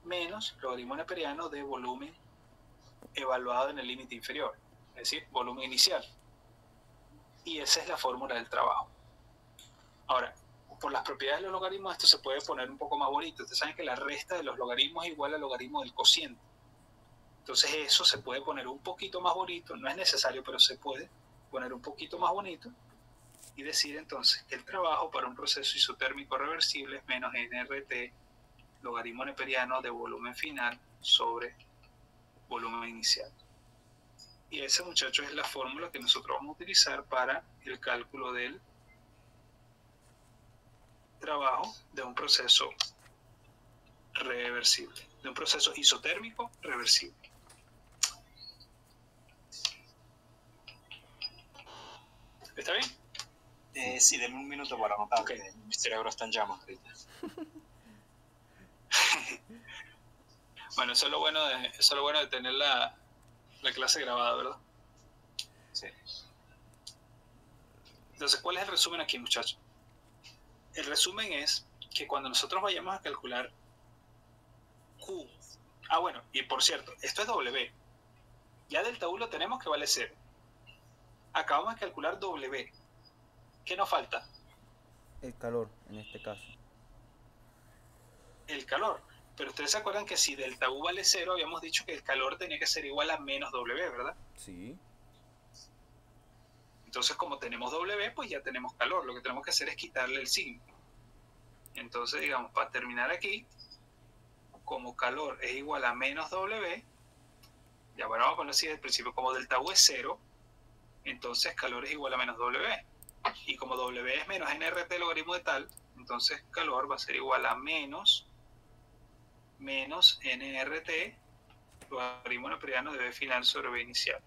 menos logaritmo neperiano de volumen evaluado en el límite inferior, es decir, volumen inicial. Y esa es la fórmula del trabajo. Ahora, por las propiedades de los logaritmos, esto se puede poner un poco más bonito. Ustedes saben que la resta de los logaritmos es igual al logaritmo del cociente. Entonces eso se puede poner un poquito más bonito, no es necesario, pero se puede poner un poquito más bonito y decir entonces que el trabajo para un proceso isotérmico reversible es menos nRT, logaritmo neperiano de volumen final sobre volumen inicial. Y esa, muchachos, es la fórmula que nosotros vamos a utilizar para el cálculo del trabajo de un proceso reversible, de un proceso isotérmico reversible. ¿Está bien? Sí, denme un minuto para anotar, Okay. que mi cerebro está en llamas ahorita. Bueno, eso es lo bueno de tener la clase grabada, ¿verdad? Sí. Entonces, ¿cuál es el resumen aquí, muchachos? El resumen es que cuando nosotros vayamos a calcular Q, bueno, y por cierto, esto es W. Ya delta U lo tenemos que vale 0. Acabamos de calcular W. ¿Qué nos falta? El calor, en este caso. El calor. Pero ustedes se acuerdan que si delta U vale 0, habíamos dicho que el calor tenía que ser igual a menos W, ¿verdad? Sí. Entonces, como tenemos W, pues ya tenemos calor. Lo que tenemos que hacer es quitarle el signo. Entonces, digamos, para terminar aquí, como calor es igual a menos W, ya bueno, vamos a poner así desde el principio, como delta U es 0, entonces calor es igual a menos W. Y como W es menos nRT logaritmo de tal, entonces calor va a ser igual a menos nRT logaritmo neperiano de B final sobre B inicial.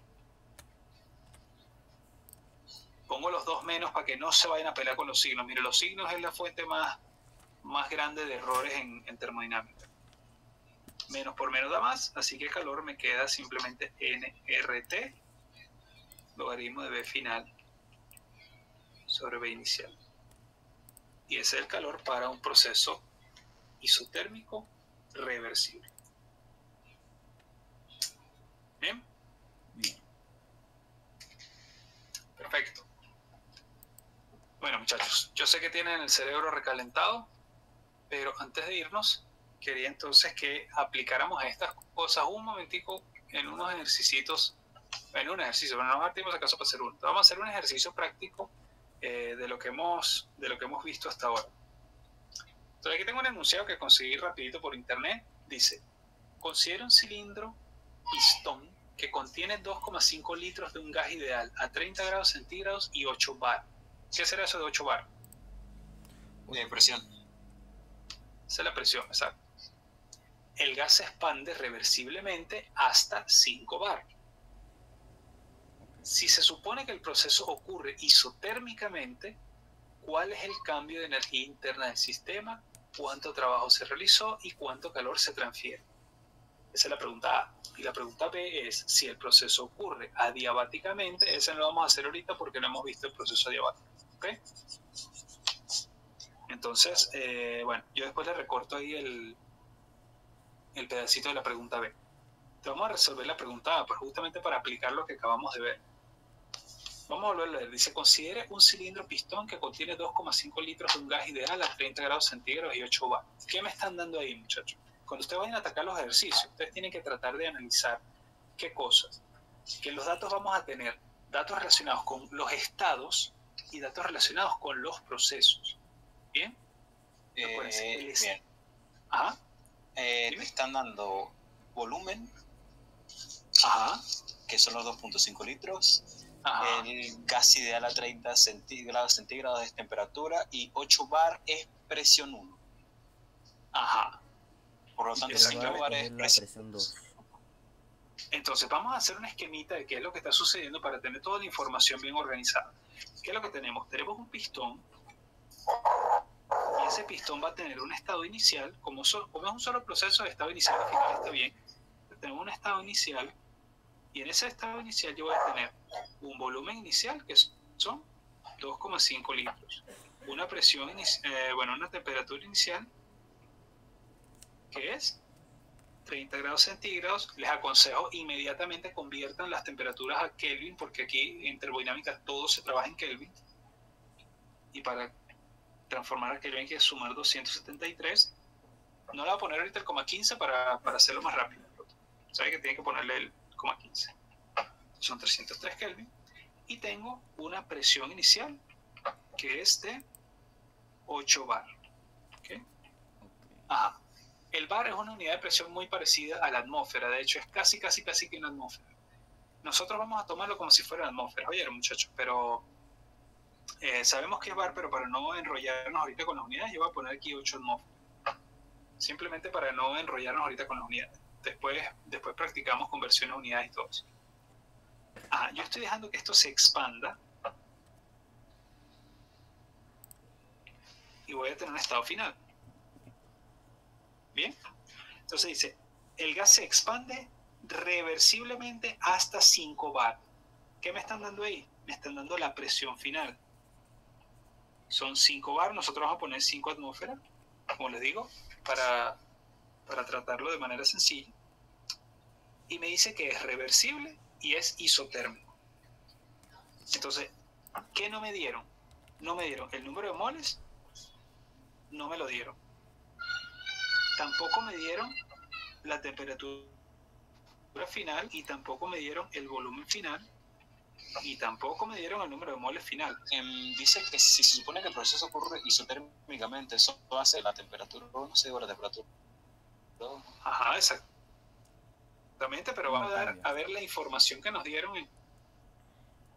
Pongo los dos menos para que no se vayan a pelear con los signos. Mire, los signos es la fuente más grande de errores en termodinámica. Menos por menos da más, así que el calor me queda simplemente nRT logaritmo de B final sobre B inicial. Y ese es el calor para un proceso isotérmico reversible. ¿Bien? Bien. Perfecto. Bueno, muchachos, yo sé que tienen el cerebro recalentado, pero antes de irnos, quería entonces que aplicáramos estas cosas un momentico en unos ejercicios, bueno, no nos partimos acaso para hacer uno. Vamos a hacer un ejercicio práctico de lo que hemos visto hasta ahora. Entonces aquí tengo un enunciado que conseguí rapidito por internet. Dice, considera un cilindro pistón que contiene 2,5 litros de un gas ideal a 30 grados centígrados y 8 bar. ¿Qué será eso de 8 bar? Presión. Esa es la presión, exacto. El gas se expande reversiblemente hasta 5 bar. Si se supone que el proceso ocurre isotérmicamente, ¿cuál es el cambio de energía interna del sistema? ¿Cuánto trabajo se realizó y cuánto calor se transfiere? Esa es la pregunta A. Y la pregunta B es si el proceso ocurre adiabáticamente. Ese no lo vamos a hacer ahorita porque no hemos visto el proceso adiabático. ¿Okay? Entonces, bueno, yo después le recorto ahí el pedacito de la pregunta B. Entonces vamos a resolver la pregunta A, pues justamente para aplicar lo que acabamos de ver. Vamos a volver a leer. Dice, considere un cilindro pistón que contiene 2,5 litros de un gas ideal a 30 grados centígrados y 8 bar. ¿Qué me están dando ahí, muchachos? Cuando ustedes vayan a atacar los ejercicios, ustedes tienen que tratar de analizar qué cosas. Que en los datos vamos a tener datos relacionados con los estados y datos relacionados con los procesos. ¿Bien? Bien. Ajá. Me están dando volumen, Ajá. que son los 2,5 litros. Ajá. El gas ideal a 30 grados centígrados de temperatura y 8 bar es presión 1. Ajá. Por lo tanto, 5 bar es presión 2. Entonces vamos a hacer un esquemita de qué es lo que está sucediendo para tener toda la información bien organizada. ¿Ok? ¿qué es lo que tenemos? Tenemos un pistón, y ese pistón va a tener un estado inicial, como es un solo proceso de estado inicial, al final está bien, tenemos un estado inicial, y en ese estado inicial yo voy a tener un volumen inicial, que son 2,5 litros, una presión, una temperatura inicial, que es 30 grados centígrados. Les aconsejo inmediatamente conviertan las temperaturas a Kelvin, porque aquí en termodinámica todo se trabaja en Kelvin, y para transformar a Kelvin hay que sumar 273. No le voy a poner ahorita el 0,15 para hacerlo más rápido. Sabe que tiene que ponerle el 0,15. Son 303 Kelvin. Y tengo una presión inicial que es de 8 bar. ¿Okay? Ajá. El bar es una unidad de presión muy parecida a la atmósfera. De hecho, es casi que una atmósfera. Nosotros vamos a tomarlo como si fuera una atmósfera. Oye, muchachos, pero sabemos que es bar, pero para no enrollarnos ahorita con las unidades, yo voy a poner aquí 8 atmósferas. Simplemente para no enrollarnos ahorita con las unidades. Después practicamos conversiones a unidades y todo eso. Yo estoy dejando que esto se expanda. Y voy a tener un estado final. Bien. Entonces dice, el gas se expande reversiblemente hasta 5 bar. ¿Qué me están dando ahí? Me están dando la presión final. Son 5 bar, nosotros vamos a poner 5 atmósferas, como les digo, para tratarlo de manera sencilla. Y me dice que es reversible y es isotérmico. Entonces, ¿qué no me dieron? No me dieron el número de moles, no me lo dieron. Tampoco me dieron la temperatura final, y tampoco me dieron el volumen final, y tampoco me dieron el número de moles final. Dice que si se supone que el proceso ocurre isotérmicamente, eso hace la temperatura, no sé, la temperatura. Ajá, exactamente, pero vamos a ver la información que nos dieron en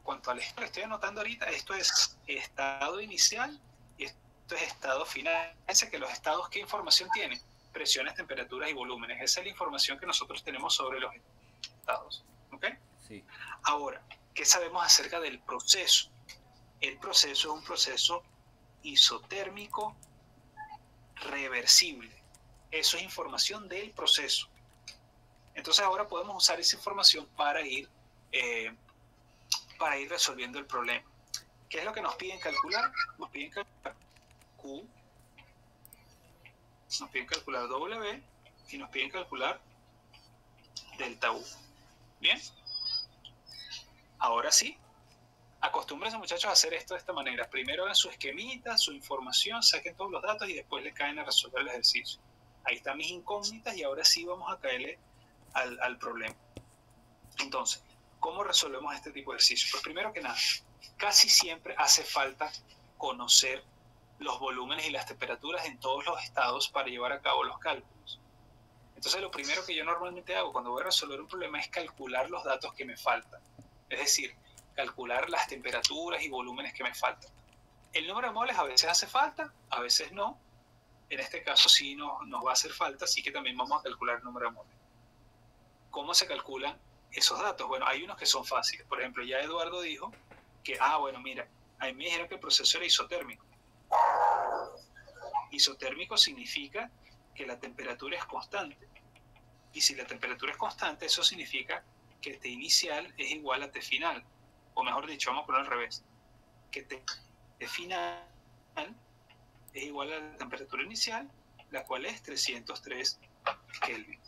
cuanto al estado. Estoy anotando ahorita, esto es estado inicial y esto es estado final. Fíjense que los estados, ¿qué información tienen? Presiones, temperaturas y volúmenes. Esa es la información que nosotros tenemos sobre los estados. ¿Ok? Sí. Ahora, ¿qué sabemos acerca del proceso? El proceso es un proceso isotérmico reversible. Eso es información del proceso. Entonces ahora podemos usar esa información para ir resolviendo el problema. ¿Qué es lo que nos piden calcular? Nos piden calcular Q, nos piden calcular W y nos piden calcular delta U. ¿Bien? Ahora sí, acostúmbrense, muchachos, a hacer esto de esta manera. Primero hagan su esquemita, su información, saquen todos los datos y después le caen a resolver el ejercicio. Ahí están mis incógnitas y ahora sí vamos a caerle al problema. Entonces, ¿cómo resolvemos este tipo de ejercicio? Pues primero que nada, casi siempre hace falta conocer los volúmenes y las temperaturas en todos los estados para llevar a cabo los cálculos. Entonces, lo primero que yo normalmente hago cuando voy a resolver un problema es calcular los datos que me faltan. Es decir, calcular las temperaturas y volúmenes que me faltan. El número de moles a veces hace falta, a veces no. En este caso sí nos va a hacer falta, así que también vamos a calcular el número de moles. ¿Cómo se calculan esos datos? Bueno, hay unos que son fáciles. Por ejemplo, ya Eduardo dijo que, mira, a mí me dijeron que el proceso era isotérmico. Isotérmico significa que la temperatura es constante. Y si la temperatura es constante, eso significa que T inicial es igual a T final. O mejor dicho, vamos a ponerlo al revés. Que T final es igual a la temperatura inicial, la cual es 303 Kelvin.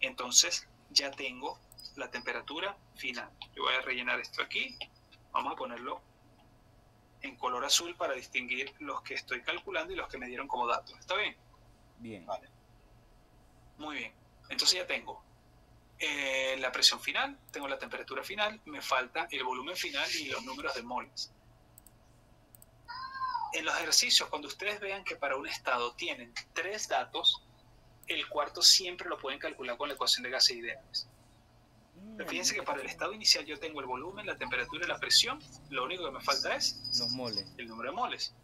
Entonces, ya tengo la temperatura final. Yo voy a rellenar esto aquí. Vamos a ponerlo en color azul para distinguir los que estoy calculando y los que me dieron como datos. ¿Está bien? Bien. Vale. Muy bien. Entonces ya tengo la presión final, tengo la temperatura final, me falta el volumen final y los números de moles. En los ejercicios, cuando ustedes vean que para un estado tienen 3 datos, el cuarto siempre lo pueden calcular con la ecuación de gases ideales. Pero fíjense que para el estado inicial yo tengo el volumen, la temperatura y la presión. Lo único que me falta es los moles, el número de moles.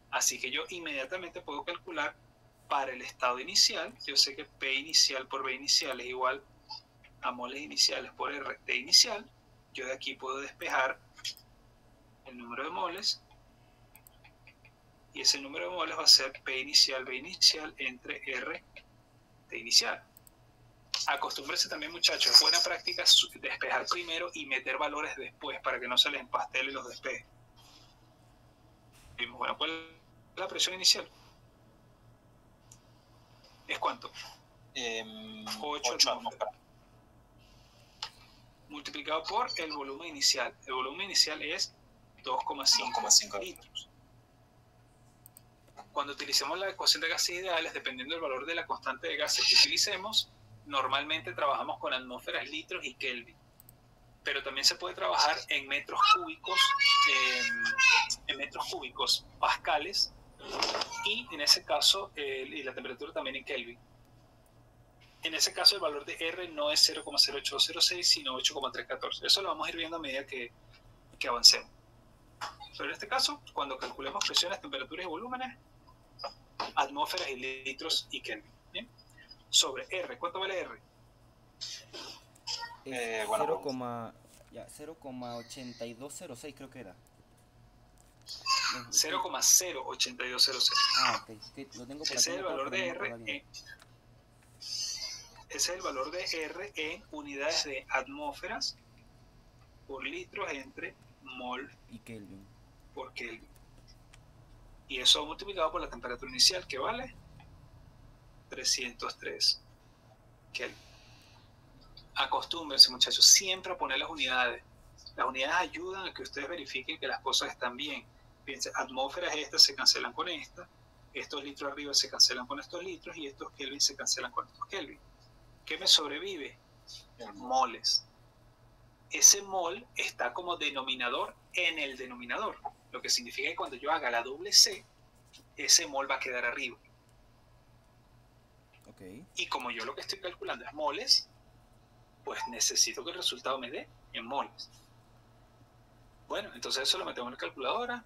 Así que yo inmediatamente puedo calcular para el estado inicial. Yo sé que P inicial por B inicial es igual a moles iniciales por RT inicial. Yo de aquí puedo despejar el número de moles, y ese número de moles va a ser P inicial, B inicial, entre R, T inicial. Acostúmbrense también, muchachos, es buena práctica despejar primero y meter valores después para que no se les empastelen los despejes. Bueno, ¿cuál es la presión inicial? ¿Es cuánto? 8 atmósferas. Multiplicado por el volumen inicial. El volumen inicial es 2,5 litros. Cuando utilicemos la ecuación de gases ideales, dependiendo del valor de la constante de gases que utilicemos, normalmente trabajamos con atmósferas, litros y Kelvin. Pero también se puede trabajar en metros cúbicos, pascales, y en ese caso, y la temperatura también en Kelvin. En ese caso el valor de R no es 0,0806, sino 8,314. Eso lo vamos a ir viendo a medida que avancemos. Pero en este caso, cuando calculemos presiones, temperaturas y volúmenes, atmósferas y litros y Kelvin. ¿Bien? Sobre R, ¿cuánto vale R? 0,8206 creo que era. 0,08206. Ah, ok. Lo tengo por Ese es el valor de R ese es el valor de R en unidades de atmósferas por litros entre mol y Kelvin por Kelvin. Y eso multiplicado por la temperatura inicial, que vale 303 Kelvin. Acostúmbrense, muchachos, siempre a poner las unidades. Las unidades ayudan a que ustedes verifiquen que las cosas están bien. Fíjense, atmósferas estas se cancelan con esta, estos litros arriba se cancelan con estos litros y estos Kelvin se cancelan con estos Kelvin. ¿Qué me sobrevive? Moles. Ese mol está como denominador en el denominador, lo que significa que cuando yo haga la doble C, ese mol va a quedar arriba. Okay. Y como yo lo que estoy calculando es moles, pues necesito que el resultado me dé en moles. Bueno, entonces eso lo metemos en la calculadora.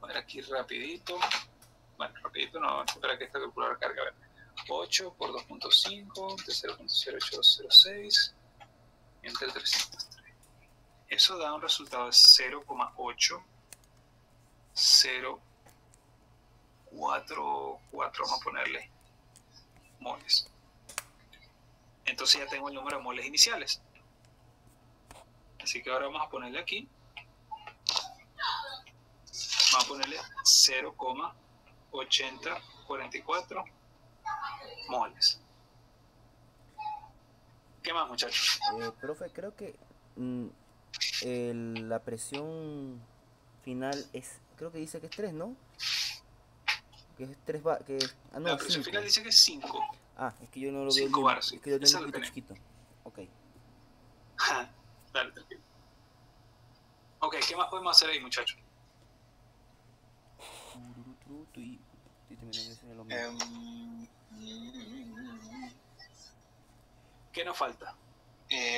Voy a ver aquí rapidito. Bueno, rapidito no, espera que esta calculadora cargue. A ver. 8 por 2.5 de 0.0806 entre 303. Eso da un resultado de 0,8044, vamos a ponerle moles. Entonces ya tengo el número de moles iniciales. Así que ahora vamos a ponerle aquí. Vamos a ponerle 0,8044 moles. ¿Qué más, muchachos? Profe, creo que la presión final es, creo que dice que es 3, ¿no? Que es 3 bar, no, la presión 5. final dice que es 5. Ah, es que yo no lo veo 5 bien, bar, sí. es que yo tengo un poquito chiquito. Ok. Dale, tranquilo. Ok, ¿qué más podemos hacer ahí, muchachos? ¿Qué nos falta?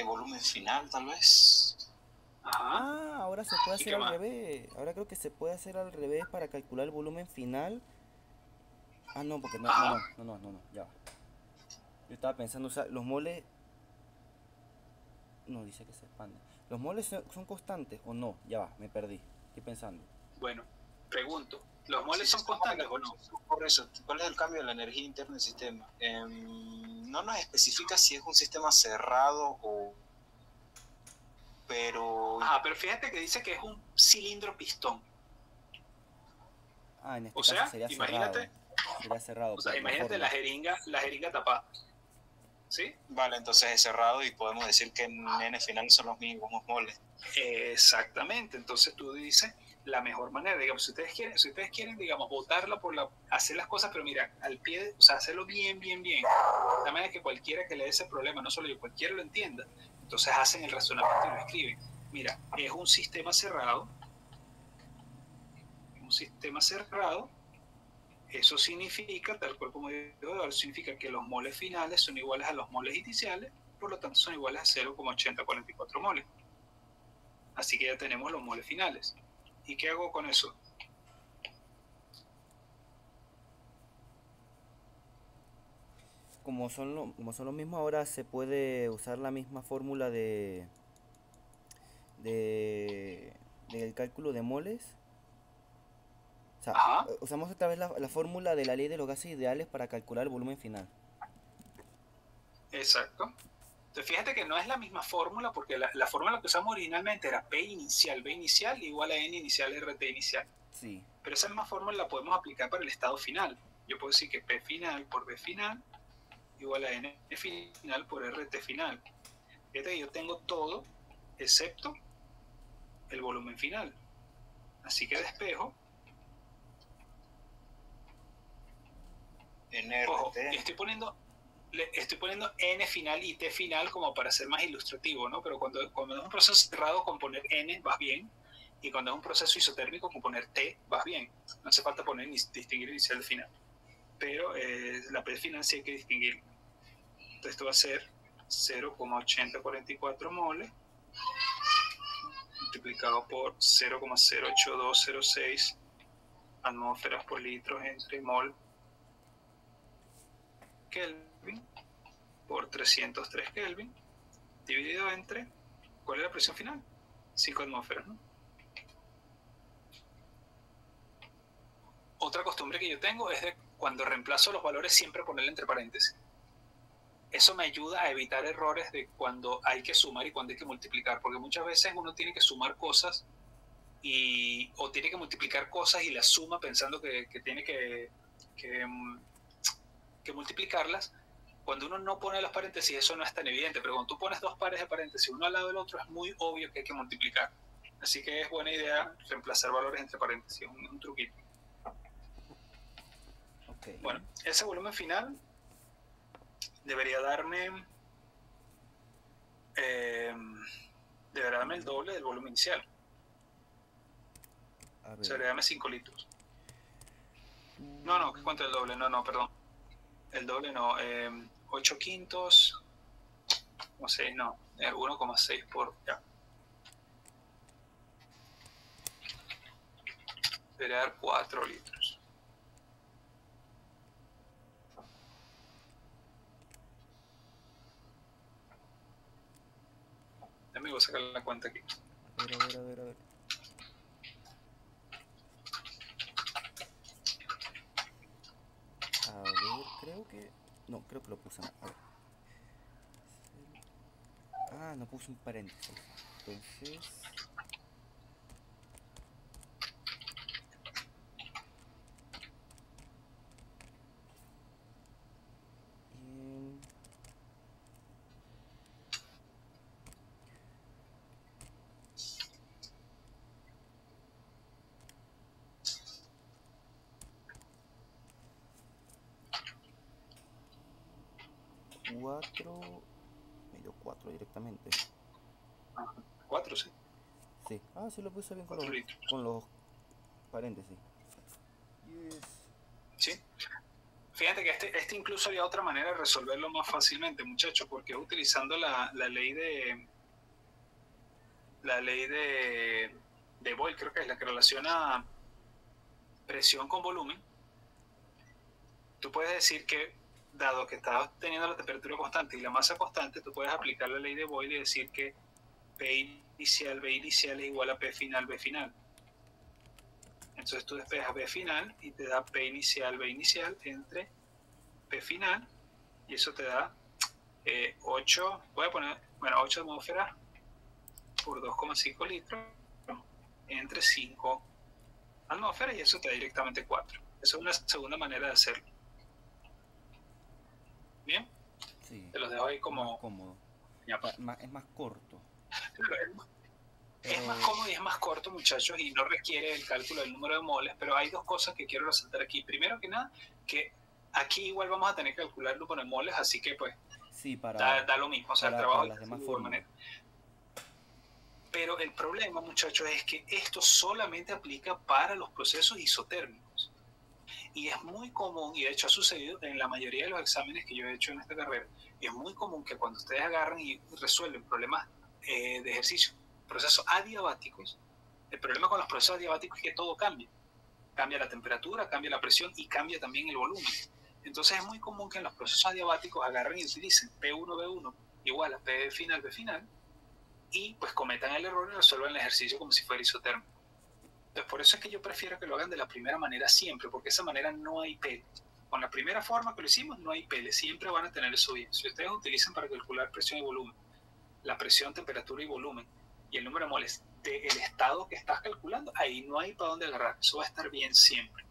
Volumen final, tal vez. Ajá. Ah, ahora se puede hacer al revés. Ahora creo que se puede hacer al revés para calcular el volumen final. Ah, no, porque no, ya va. Yo estaba pensando usar los moles. No, dice que se expande. ¿Los moles son constantes o no? Ya va, me perdí. Estoy pensando. Bueno, pregunto. ¿Los moles son constantes o no? Por eso, ¿cuál es el cambio de la energía interna del sistema? No nos especifica si es un sistema cerrado o... Pero fíjate que dice que es un cilindro pistón. Ah, en este caso sería imagínate, cerrado. Sería cerrado. O sea, imagínate la jeringa tapada. ¿Sí? Vale, entonces es cerrado y podemos decir que en N final son los mismos moles. Exactamente. Entonces tú dices la mejor manera, digamos, si ustedes quieren, digamos, botarla hacer las cosas, pero mira, al pie, o sea, hacerlo bien, de manera que cualquiera que le dé ese problema, no solo yo, cualquiera lo entienda, entonces hacen el razonamiento y lo escriben. Mira, es un sistema cerrado, eso significa, tal cual como digo, significa que los moles finales son iguales a los moles iniciales, por lo tanto son iguales a 0,8044 moles. Así que ya tenemos los moles finales. ¿Y qué hago con eso? Como son los mismos, ahora se puede usar la misma fórmula de del cálculo de moles. O sea, Ajá, usamos otra vez la fórmula de la ley de los gases ideales para calcular el volumen final. exacto. Entonces fíjate que no es la misma fórmula porque la fórmula que usamos originalmente era P inicial igual a N inicial RT inicial. Sí. Pero esa misma fórmula la podemos aplicar para el estado final. Yo puedo decir que P final por B final igual a N final por RT final. Fíjate que yo tengo todo excepto el volumen final. Así que despejo. Ojo, estoy poniendo N final y T final como para ser más ilustrativo, ¿no? Pero cuando es un proceso cerrado, con poner N vas bien. Y cuando es un proceso isotérmico, con poner T vas bien. No hace falta poner ni distinguir inicial y final. Pero la P final sí hay que distinguir. Entonces esto va a ser 0,8044 moles multiplicado por 0,08206 atmósferas por litro entre mol Kelvin por 303 Kelvin dividido entre, ¿cuál es la presión final? 5 atmósferas, ¿no? Otra costumbre que yo tengo es de cuando reemplazo los valores siempre ponerle entre paréntesis. Eso me ayuda a evitar errores de cuando hay que sumar y cuando hay que multiplicar, porque muchas veces uno tiene que sumar cosas o tiene que multiplicar cosas y las suma pensando que tiene que multiplicarlas. Cuando uno no pone los paréntesis eso no es tan evidente, pero cuando tú pones dos pares de paréntesis uno al lado del otro es muy obvio que hay que multiplicar. Así que es buena idea reemplazar valores entre paréntesis, un truquito. Okay. Bueno, ese volumen final debería darme el doble del volumen inicial. O sea, debería darme 5 litros. No, ¿qué cuenta el doble? No, perdón. El doble no. 8 quintos. No sé, no. 1,6 por... Ya. Debería dar 4 litros. Me voy a sacar la cuenta aquí. A ver. Creo que... No, creo que lo puse mal. A ver. Ah, no puse un paréntesis. Entonces... medio 4 directamente. 4, sí. Sí. Ah, sí lo puse bien con los paréntesis. Yes. Sí. Fíjate que este incluso había otra manera de resolverlo más fácilmente, muchachos, porque utilizando la ley de Boyle, creo que es la que relaciona presión con volumen. Tú puedes decir que dado que estás teniendo la temperatura constante y la masa constante, tú puedes aplicar la ley de Boyle y decir que P inicial, B inicial es igual a P final, B final. Entonces tú despejas B final y te da P inicial, B inicial entre P final y eso te da 8, voy a poner, 8 atmósferas por 2,5 litros entre 5 atmósferas y eso te da directamente 4. Esa es una segunda manera de hacerlo. ¿Bien? Sí. Te los dejo ahí como... Más cómodo. Es más corto. Es más cómodo y es más corto, muchachos, y no requiere el cálculo del número de moles, pero hay dos cosas que quiero resaltar aquí. Primero que nada, que aquí igual vamos a tener que calcular el número de moles, así que pues sí, da lo mismo, o sea, el trabajo las demás de igual manera. Pero el problema, muchachos, es que esto solamente aplica para los procesos isotérmicos. Y es muy común, y de hecho ha sucedido en la mayoría de los exámenes que yo he hecho en esta carrera, y es muy común que cuando ustedes agarran y resuelven problemas de ejercicio, procesos adiabáticos, el problema con los procesos adiabáticos es que todo cambia. Cambia la temperatura, cambia la presión y cambia también el volumen. Entonces es muy común que en los procesos adiabáticos agarren y utilicen P1, B1 igual a P final, B final, y pues cometan el error y resuelvan el ejercicio como si fuera isotérmico. Entonces por eso es que yo prefiero que lo hagan de la primera manera siempre, porque de esa manera no hay pele. Con la primera forma que lo hicimos no hay pele, siempre van a tener eso bien. Si ustedes utilizan para calcular presión y volumen, la presión, temperatura y volumen, y el número de moles del estado que estás calculando, ahí no hay para dónde agarrar, eso va a estar bien siempre.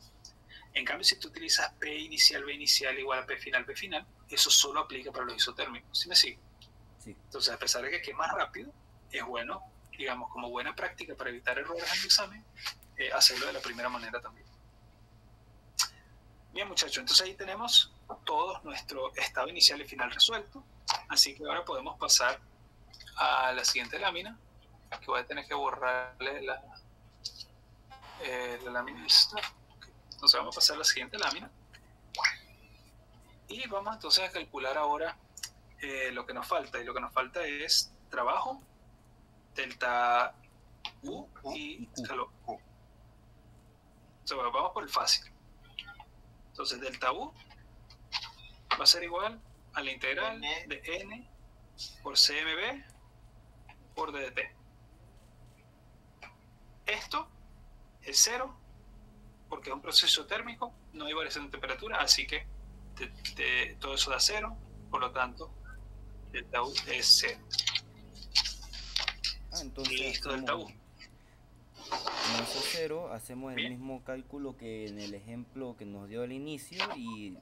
En cambio, si tú utilizas P inicial, B inicial igual a P final, eso solo aplica para los isotérmicos. ¿Sí me sigue? Sí. Entonces, a pesar de que es más rápido, es bueno, digamos, como buena práctica para evitar errores en el examen, hacerlo de la primera manera también. Bien, muchachos, entonces ahí tenemos todo nuestro estado inicial y final resuelto. Así que ahora podemos pasar a la siguiente lámina, que voy a tener que borrarle la lámina esta. Entonces vamos a pasar a la siguiente lámina. Y vamos entonces a calcular ahora lo que nos falta. Y lo que nos falta es trabajo, delta U y calor. Entonces, vamos por el fácil. Entonces delta U va a ser igual a la integral de N por CMB por DDT. Esto es 0 porque es un proceso térmico, no hay variación de temperatura, así que todo eso da 0, por lo tanto delta U es 0. Entonces listo, delta U. Como eso es 0, hacemos Bien. el mismo cálculo que en el ejemplo que nos dio al inicio y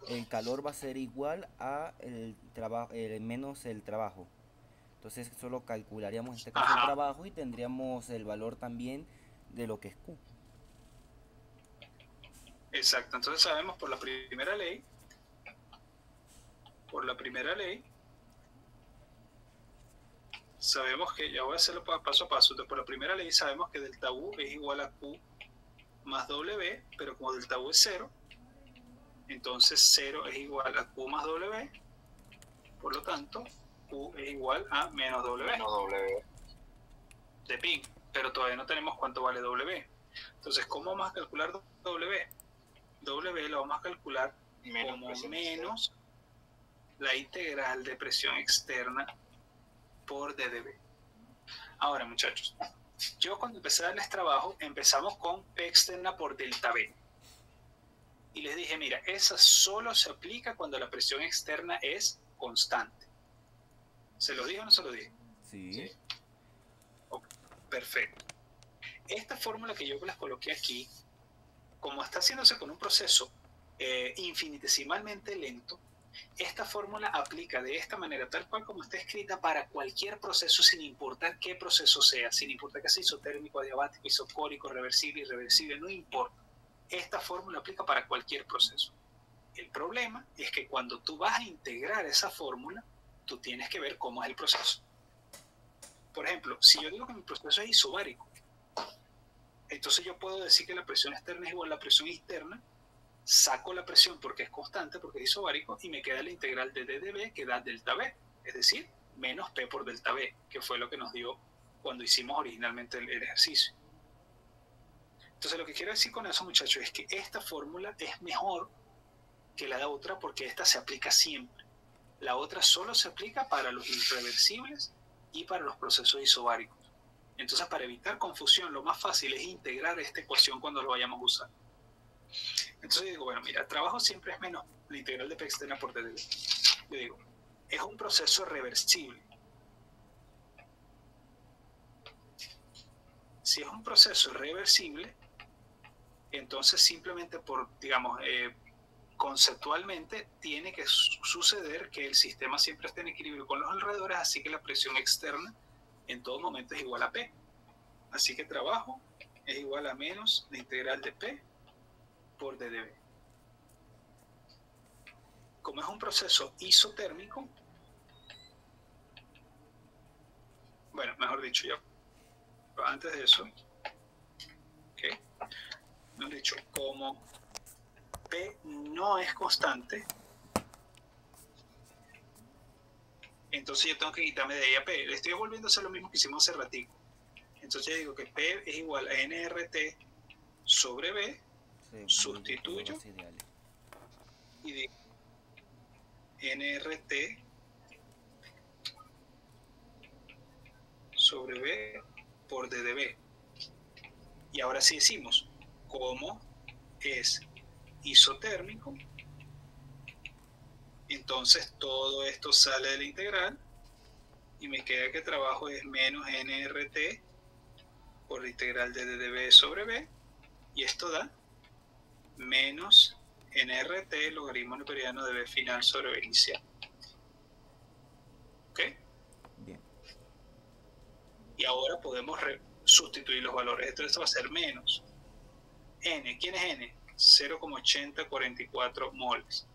el calor va a ser igual a el trabajo menos el trabajo. Entonces solo calcularíamos en este caso el trabajo y tendríamos el valor también de lo que es Q. Exacto, entonces sabemos por la primera ley, sabemos que, ya voy a hacerlo paso a paso, entonces por la primera ley sabemos que delta U es igual a Q más W, pero como delta U es 0, entonces 0 es igual a Q más W, por lo tanto Q es igual a menos W. De pin, pero todavía no tenemos cuánto vale W. Entonces, ¿cómo vamos a calcular W? W lo vamos a calcular como menos la integral de presión externa por dB. Ahora, muchachos, yo cuando empecé a darles trabajo, empezamos con P externa por delta B. Y les dije, mira, esa solo se aplica cuando la presión externa es constante. ¿Se lo dije o no se lo dije? Sí. Okay, perfecto. Esta fórmula que yo les coloqué aquí, como está haciéndose con un proceso infinitesimalmente lento, esta fórmula aplica de esta manera, tal cual como está escrita, para cualquier proceso, sin importar qué proceso sea, sin importar que sea isotérmico, adiabático, isocórico, reversible, irreversible, no importa. Esta fórmula aplica para cualquier proceso. El problema es que cuando tú vas a integrar esa fórmula, tú tienes que ver cómo es el proceso. Por ejemplo, si yo digo que mi proceso es isobárico, entonces yo puedo decir que la presión externa es igual a la presión interna, saco la presión porque es constante, porque es isobárico, y me queda la integral de dB que da delta B, es decir, menos P por delta B, que fue lo que nos dio cuando hicimos originalmente el ejercicio. Entonces lo que quiero decir con eso, muchachos, es que esta fórmula es mejor que la otra porque esta se aplica siempre. La otra solo se aplica para los irreversibles y para los procesos isobáricos. Entonces, para evitar confusión, lo más fácil es integrar esta ecuación cuando lo vayamos a usar. Entonces digo, bueno, mira, el trabajo siempre es menos la integral de P externa por dB. Yo digo, es un proceso reversible. Si es un proceso reversible, entonces simplemente por, digamos, conceptualmente tiene que suceder que el sistema siempre esté en equilibrio con los alrededores, así que la presión externa en todo momento es igual a P. Así que trabajo es igual a menos la integral de P por dB. Como es un proceso isotérmico, bueno, mejor dicho, ya antes de eso, ¿okay? Mejor dicho, como P no es constante, entonces yo tengo que quitarme de ahí a P. Le estoy volviendo a hacer lo mismo que hicimos hace ratito. Entonces yo digo que P es igual a NRT sobre B, sí, sustituyo y digo NRT por ddB. Y ahora sí decimos, como es isotérmico, entonces todo esto sale de la integral y me queda que trabajo es menos nRT por la integral de ddB sobre B, y esto da menos nRT logaritmo neperiano de B final sobre B inicial. ¿Ok? Bien. Y ahora podemos sustituir los valores. Entonces esto va a ser menos N. ¿Quién es N? 0,8044 moles.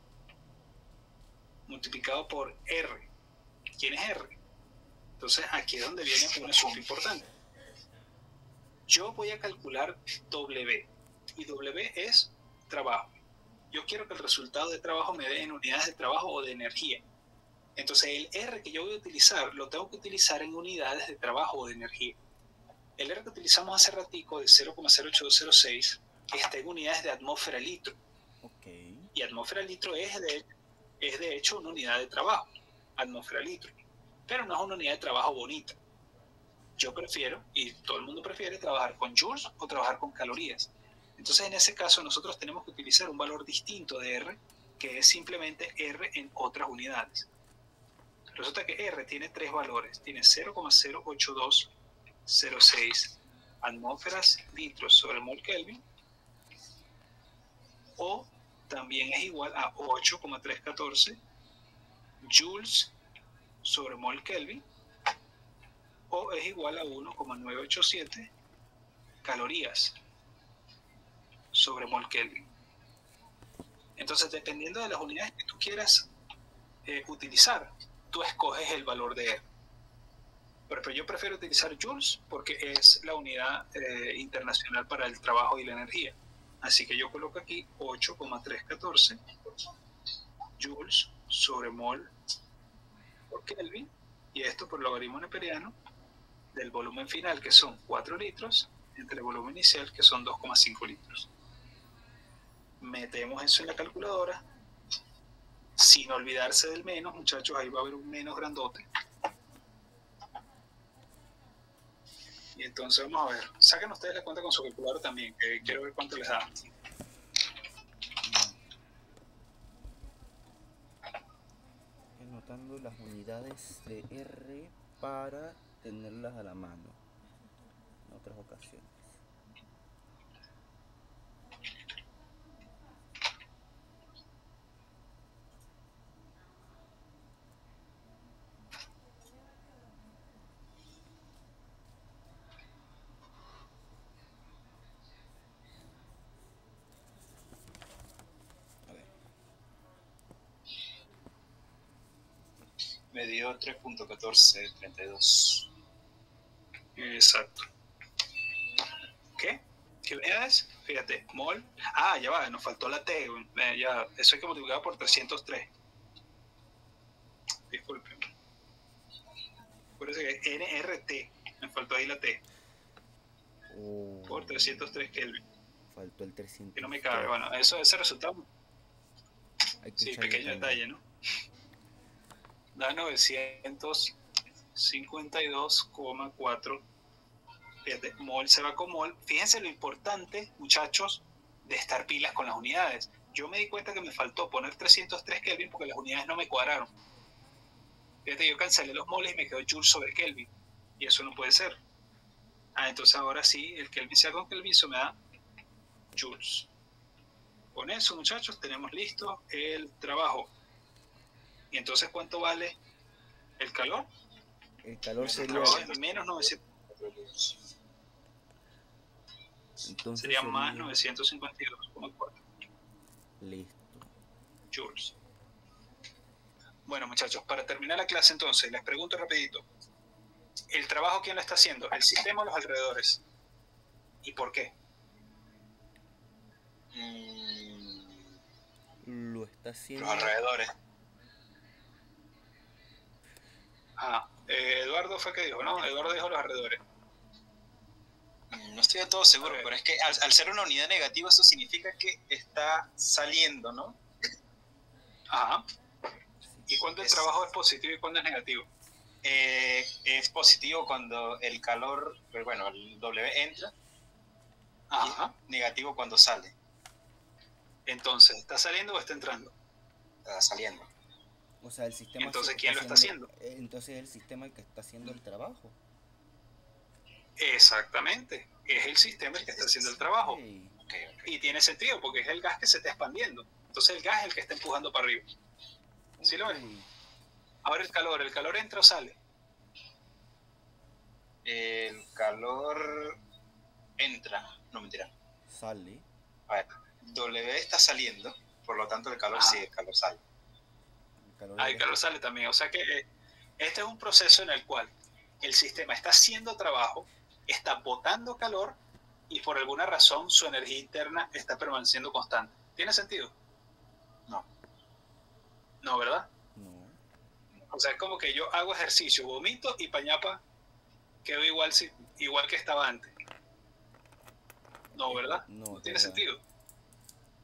Multiplicado por R. ¿Quién es R? Entonces aquí es donde viene un asunto importante. Yo voy a calcular W. Y W es trabajo. Yo quiero que el resultado de trabajo me dé en unidades de trabajo o de energía. Entonces el R que yo voy a utilizar, lo tengo que utilizar en unidades de trabajo o de energía. El R que utilizamos hace ratico, de 0,08206, está en unidades de atmósfera litro. Okay. Y atmósfera litro es de hecho una unidad de trabajo, atmósfera litro. Pero no es una unidad de trabajo bonita. Yo prefiero, y todo el mundo prefiere, trabajar con joules o trabajar con calorías. Entonces en ese caso nosotros tenemos que utilizar un valor distinto de R, que es simplemente R en otras unidades. Resulta que R tiene tres valores. Tiene 0,08206 atmósferas litros sobre mol Kelvin, o también es igual a 8,314 joules sobre mol Kelvin, o es igual a 1,987 calorías sobre mol Kelvin. Entonces, dependiendo de las unidades que tú quieras utilizar, tú escoges el valor de R. Pero yo prefiero utilizar joules porque es la unidad internacional para el trabajo y la energía. Así que yo coloco aquí 8,314 joules sobre mol por Kelvin, y esto por logaritmo neperiano del volumen final, que son 4 litros, entre el volumen inicial, que son 2,5 litros. Metemos eso en la calculadora, sin olvidarse del menos, muchachos, ahí va a haber un menos grandote. Y entonces vamos a ver, saquen ustedes la cuenta con su calculadora también, que quiero ver cuánto les da. Anotando las unidades de R para tenerlas a la mano en otras ocasiones. Me dio 3.1432. Exacto. ¿Qué? ¿Qué unidades? Fíjate, mol. Ah, ya va, nos faltó la T. Ya, eso hay que multiplicar por 303. Disculpen. Por eso que NRT. Me faltó ahí la T. Por 303 Kelvin. Faltó el 300. Que no me cabe. Bueno, ese resultado. Sí, pequeño detalle, ¿no? Da 952,4. Fíjate, mol se va con mol. Fíjense lo importante, muchachos, de estar pilas con las unidades. Yo me di cuenta que me faltó poner 303 Kelvin porque las unidades no me cuadraron. Fíjate, yo cancelé los moles y me quedó joule sobre Kelvin. Y eso no puede ser. Entonces ahora sí, el Kelvin sea con Kelvin, eso me da joules. Con eso, muchachos, tenemos listo el trabajo. ¿Y entonces cuánto vale el calor? El calor sería menos 900. Entonces sería más 952,4. Listo. Joules. Bueno, muchachos, para terminar la clase entonces, les pregunto rapidito. ¿El trabajo quién lo está haciendo? ¿El sistema o los alrededores? ¿Y por qué? Lo está haciendo... Los alrededores. Eduardo fue el que dijo, ¿no? Eduardo dijo los alrededores. No estoy de todo seguro, pero es que al ser una unidad negativa eso significa que está saliendo, ¿no? Ajá. ¿Y cuándo el trabajo es positivo y cuándo es negativo? Es positivo cuando el calor, bueno, el W entra. Ajá. Y negativo cuando sale. Entonces, ¿está saliendo o está entrando? Está saliendo. O sea, el sistema... Entonces, ¿quién lo está haciendo? Entonces, el sistema el que está haciendo el trabajo. Exactamente. Es el sistema el que está haciendo el trabajo. Okay. Y tiene sentido, porque es el gas que se está expandiendo. Entonces, el gas es el que está empujando para arriba. ¿Sí lo ves? Ahora el calor entra o sale. El calor entra, no mentira. Sale. A ver, W está saliendo, por lo tanto el calor sí, el calor sale. El calor sale también, o sea que este es un proceso en el cual el sistema está haciendo trabajo, está botando calor y por alguna razón su energía interna está permaneciendo constante. ¿Tiene sentido? No. No, ¿verdad? No. O sea, es como que yo hago ejercicio, vomito y pañapa quedo igual que estaba antes. No, ¿verdad? No tiene sentido.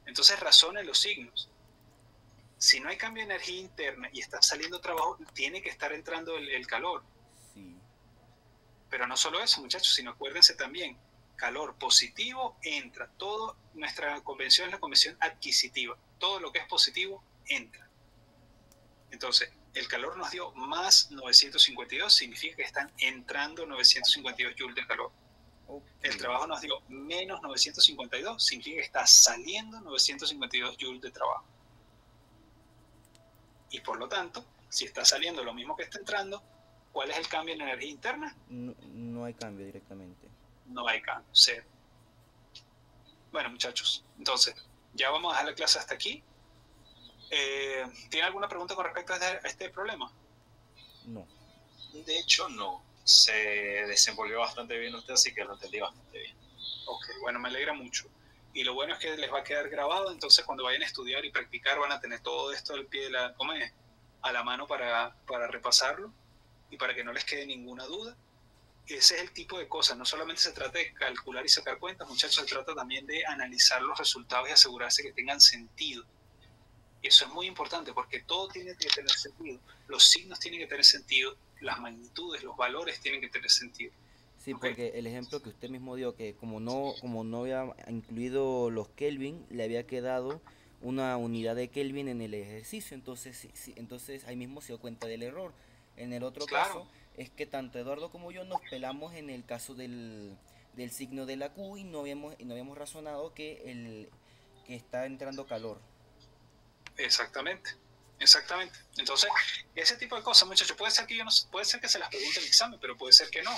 Entonces razonen los signos. Si no hay cambio de energía interna y está saliendo trabajo, tiene que estar entrando el calor. Sí. Pero no solo eso, muchachos, sino acuérdense también, calor positivo entra. Todo, nuestra convención es la convención adquisitiva. Todo lo que es positivo entra. Entonces, el calor nos dio más 952, significa que están entrando 952 joules de calor. Okay. El trabajo nos dio menos 952, significa que está saliendo 952 joules de trabajo. Y por lo tanto, si está saliendo lo mismo que está entrando, ¿cuál es el cambio en la energía interna? No hay cambio directamente. No hay cambio, cero. Bueno, muchachos, entonces, ya vamos a dejar la clase hasta aquí. ¿Tiene alguna pregunta con respecto a este problema? No. De hecho, no. Se desenvolvió bastante bien usted, así que lo entendí bastante bien. Ok, bueno, me alegra mucho. Y lo bueno es que les va a quedar grabado, entonces cuando vayan a estudiar y practicar van a tener todo esto al pie de la, a la mano para repasarlo y para que no les quede ninguna duda. Ese es el tipo de cosas, no solamente se trata de calcular y sacar cuentas, muchachos, se trata también de analizar los resultados y asegurarse que tengan sentido. Y eso es muy importante porque todo tiene que tener sentido, los signos tienen que tener sentido, las magnitudes, los valores tienen que tener sentido. Sí, porque el ejemplo que usted mismo dio, que como no había incluido los Kelvin, le había quedado una unidad de Kelvin en el ejercicio, entonces entonces ahí mismo se dio cuenta del error. En el otro caso es que tanto Eduardo como yo nos pelamos en el caso del signo de la Q y no habíamos razonado que está entrando calor. Exactamente. Entonces, ese tipo de cosas, muchachos, puede ser que se las pregunte en el examen, pero puede ser que no.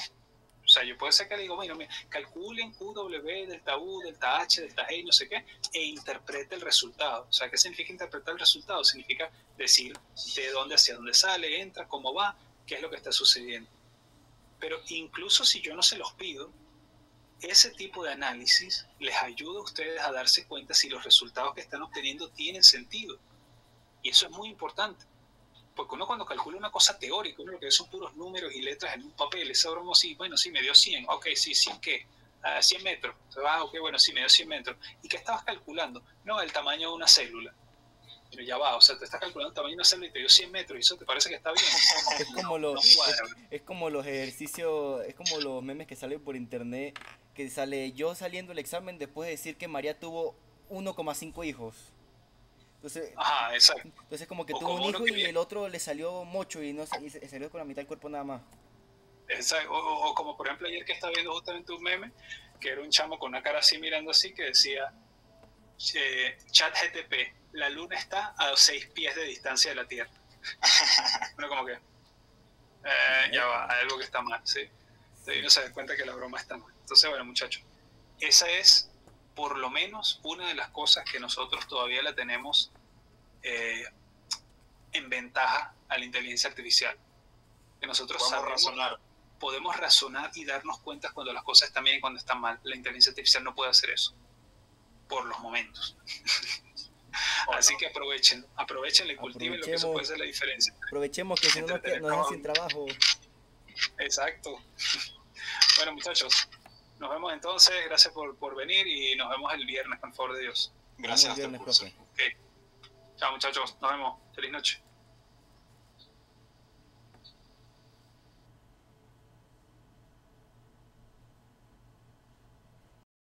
O sea, yo puede ser que le digo, bueno, calculen QW, delta U, delta H, delta G, no sé qué, e interprete el resultado. O sea, ¿qué significa interpretar el resultado? Significa decir de dónde hacia dónde sale, entra, cómo va, qué es lo que está sucediendo. Pero incluso si yo no se los pido, ese tipo de análisis les ayuda a ustedes a darse cuenta si los resultados que están obteniendo tienen sentido. Y eso es muy importante. Porque uno cuando calcula una cosa teórica, uno lo que ve son puros números y letras en un papel, esa broma sí, bueno, sí, me dio 100, ok, sí, 100 ¿qué? 100 metros, ok, bueno, sí, me dio 100 metros. ¿Y qué estabas calculando? No, el tamaño de una célula. Pero ya va, o sea, te estás calculando el tamaño de una célula y te dio 100 metros, y eso te parece que está bien. Es como los ejercicios, es como los memes que salen por internet, que sale yo saliendo el examen después de decir que María tuvo 1,5 hijos. Entonces, exacto. Entonces como que tuvo un hijo y el otro le salió mocho y se salió con la mitad del cuerpo nada más. Exacto. O como por ejemplo ayer que estaba viendo justamente un meme, que era un chamo con una cara así mirando así, que decía, ChatGTP, la luna está a 6 pies de distancia de la Tierra. Bueno, como que, ya va, hay algo que está mal, ¿sí? Entonces uno se da cuenta que la broma está mal. Entonces, bueno, muchachos, esa es por lo menos una de las cosas que nosotros todavía la tenemos en ventaja a la inteligencia artificial. Que nosotros podemos razonar y darnos cuenta cuando las cosas están bien y cuando están mal. La inteligencia artificial no puede hacer eso, por los momentos. Así que aprovechenla y cultívenlo, que eso puede ser la diferencia. Aprovechemos que si no nos dejan sin trabajo. Exacto. Bueno, muchachos, nos vemos entonces, gracias por venir y nos vemos el viernes, con favor de Dios. Gracias. Viernes, profe. Okay. Chao muchachos, nos vemos, feliz noche.